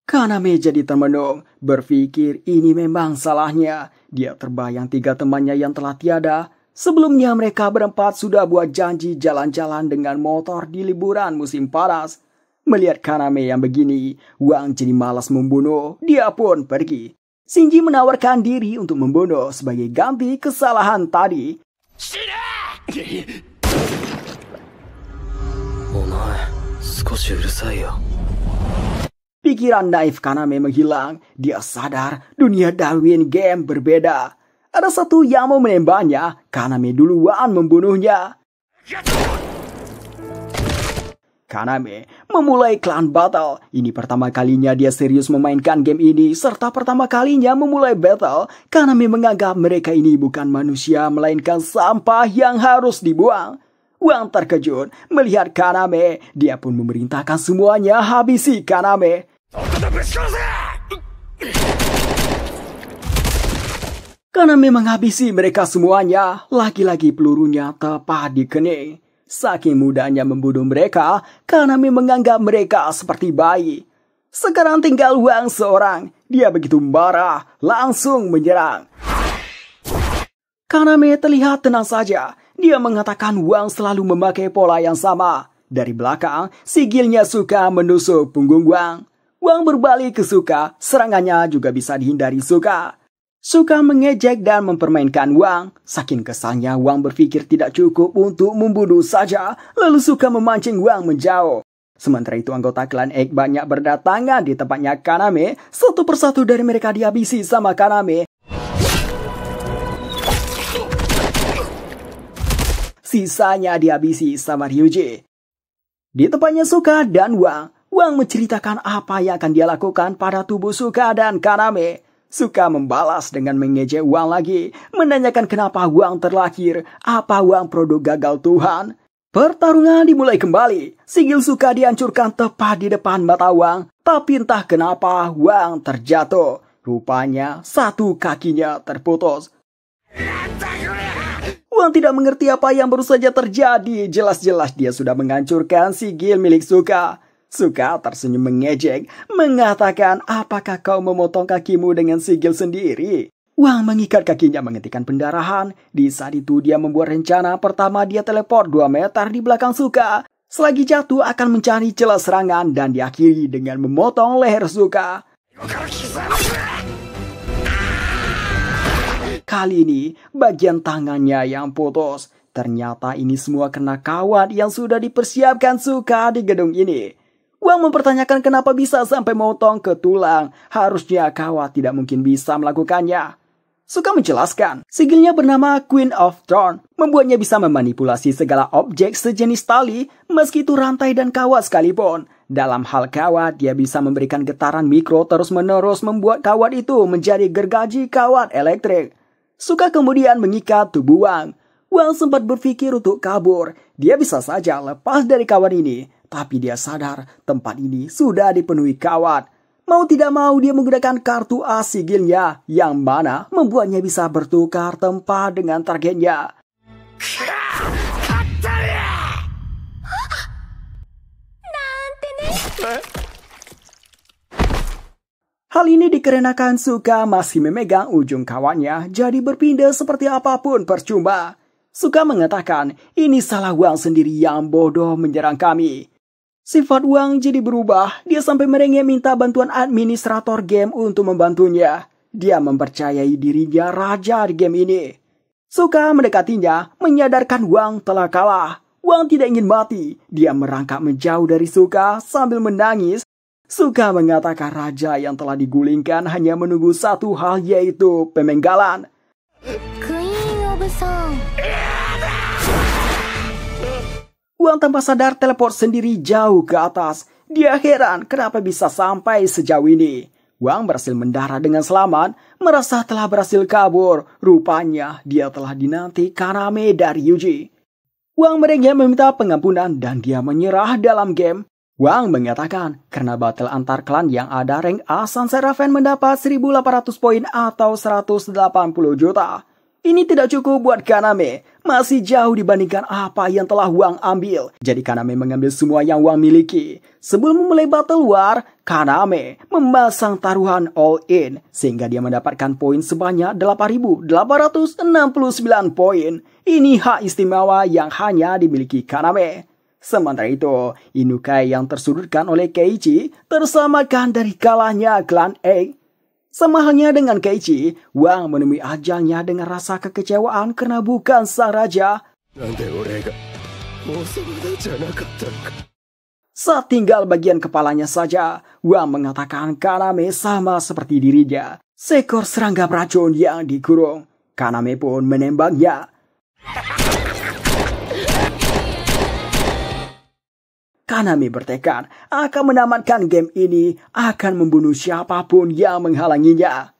Kaname jadi termenung, berpikir ini memang salahnya. Dia terbayang 3 temannya yang telah tiada. Sebelumnya mereka berempat sudah buat janji jalan-jalan dengan motor di liburan musim panas. Melihat Kaname yang begini, Wang jadi malas membunuh. Dia pun pergi. Shinji menawarkan diri untuk membunuh sebagai ganti kesalahan tadi. Pikiran naif Kaname menghilang. Dia sadar dunia Darwin Game berbeda. Ada satu yang mau menembaknya, Kaname duluan membunuhnya. Kaname memulai clan battle. Ini pertama kalinya dia serius memainkan game ini, serta pertama kalinya memulai battle. Kaname menganggap mereka ini bukan manusia, melainkan sampah yang harus dibuang. Wang terkejut melihat Kaname. Dia pun memerintahkan semuanya habisi Kaname. Kaname menghabisi mereka semuanya. Lagi-lagi pelurunya tepat di kening. Saking mudahnya membunuh mereka, Kaname menganggap mereka seperti bayi. Sekarang tinggal Wang seorang. Dia begitu marah, langsung menyerang. Kaname terlihat tenang saja. Dia mengatakan Wang selalu memakai pola yang sama. Dari belakang, sigilnya Suka menusuk punggung Wang. Wang berbalik ke Suka, serangannya juga bisa dihindari Suka. Suka mengejek dan mempermainkan Wang. Saking kesalnya, Wang berpikir tidak cukup untuk membunuh saja. Lalu Suka memancing Wang menjauh. Sementara itu anggota klan Egg banyak berdatangan di tempatnya Kaname. Satu persatu dari mereka dihabisi sama Kaname. Sisanya dihabisi sama Ryuji. Di tempatnya Suka dan Wang, Wang menceritakan apa yang akan dia lakukan pada tubuh Suka dan Kaname. Suka membalas dengan mengejek Wang lagi, menanyakan kenapa Wang terlahir, apa Wang produk gagal Tuhan. Pertarungan dimulai kembali. Sigil Suka dihancurkan tepat di depan mata Wang, tapi entah kenapa Wang terjatuh. Rupanya satu kakinya terputus. Wang tidak mengerti apa yang baru saja terjadi. Jelas-jelas dia sudah menghancurkan sigil milik Suka. Suka tersenyum mengejek, mengatakan, apakah kau memotong kakimu dengan sigil sendiri? Wang mengikat kakinya menghentikan pendarahan. Di saat itu dia membuat rencana. Pertama dia teleport 2 meter di belakang Suka. Selagi jatuh akan mencari celah serangan dan diakhiri dengan memotong leher Suka. Kali ini bagian tangannya yang putus. Ternyata ini semua kena kawat yang sudah dipersiapkan Suka di gedung ini. Wang mempertanyakan kenapa bisa sampai motong ke tulang. Harusnya kawat tidak mungkin bisa melakukannya. Suka menjelaskan, sigilnya bernama Queen of Thorn. Membuatnya bisa memanipulasi segala objek sejenis tali, meski itu rantai dan kawat sekalipun. Dalam hal kawat, dia bisa memberikan getaran mikro terus-menerus membuat kawat itu menjadi gergaji kawat elektrik. Suka kemudian mengikat tubuh Wang. Wang sempat berpikir untuk kabur. Dia bisa saja lepas dari kawat ini. Tapi dia sadar tempat ini sudah dipenuhi kawat. Mau tidak mau dia menggunakan kartu as sigilnya, yang mana membuatnya bisa bertukar tempat dengan targetnya. Hal ini dikarenakan Suka masih memegang ujung kawatnya, jadi berpindah seperti apapun percuma. Suka mengatakan, ini salah Wang sendiri yang bodoh menyerang kami. Sifat Wang jadi berubah, dia sampai merengek minta bantuan administrator game untuk membantunya. Dia mempercayai dirinya raja di game ini. Suka mendekatinya, menyadarkan Wang telah kalah. Wang tidak ingin mati, dia merangkak menjauh dari Suka sambil menangis. Suka mengatakan raja yang telah digulingkan hanya menunggu satu hal, yaitu pemenggalan. Queen of Song. Wang tanpa sadar teleport sendiri jauh ke atas. Dia heran kenapa bisa sampai sejauh ini. Wang berhasil mendarat dengan selamat, merasa telah berhasil kabur. Rupanya dia telah dinanti Kaname dari Yuji. Wang merengek meminta pengampunan dan dia menyerah dalam game. Wang mengatakan karena battle antar klan yang ada rank A, Sans Seraphin mendapat 1.800 poin atau 180 juta. Ini tidak cukup buat Kaname, masih jauh dibandingkan apa yang telah Wang ambil. Jadi Kaname mengambil semua yang Wang miliki. Sebelum memulai Battle War, Kaname memasang taruhan all-in, sehingga dia mendapatkan poin sebanyak 8.869 poin. Ini hak istimewa yang hanya dimiliki Kaname. Sementara itu, Inukai yang tersudutkan oleh Keiichi terselamatkan dari kalahnya klan Egg. Sama halnya dengan Keiichi, Wang menemui ajalnya dengan rasa kekecewaan karena bukan sang raja. Saat tinggal bagian kepalanya saja, Wang mengatakan Kaname sama seperti dirinya, seekor serangga beracun yang dikurung. Kaname pun menembaknya. Kaname bertekad akan menamatkan game ini, akan membunuh siapapun yang menghalanginya.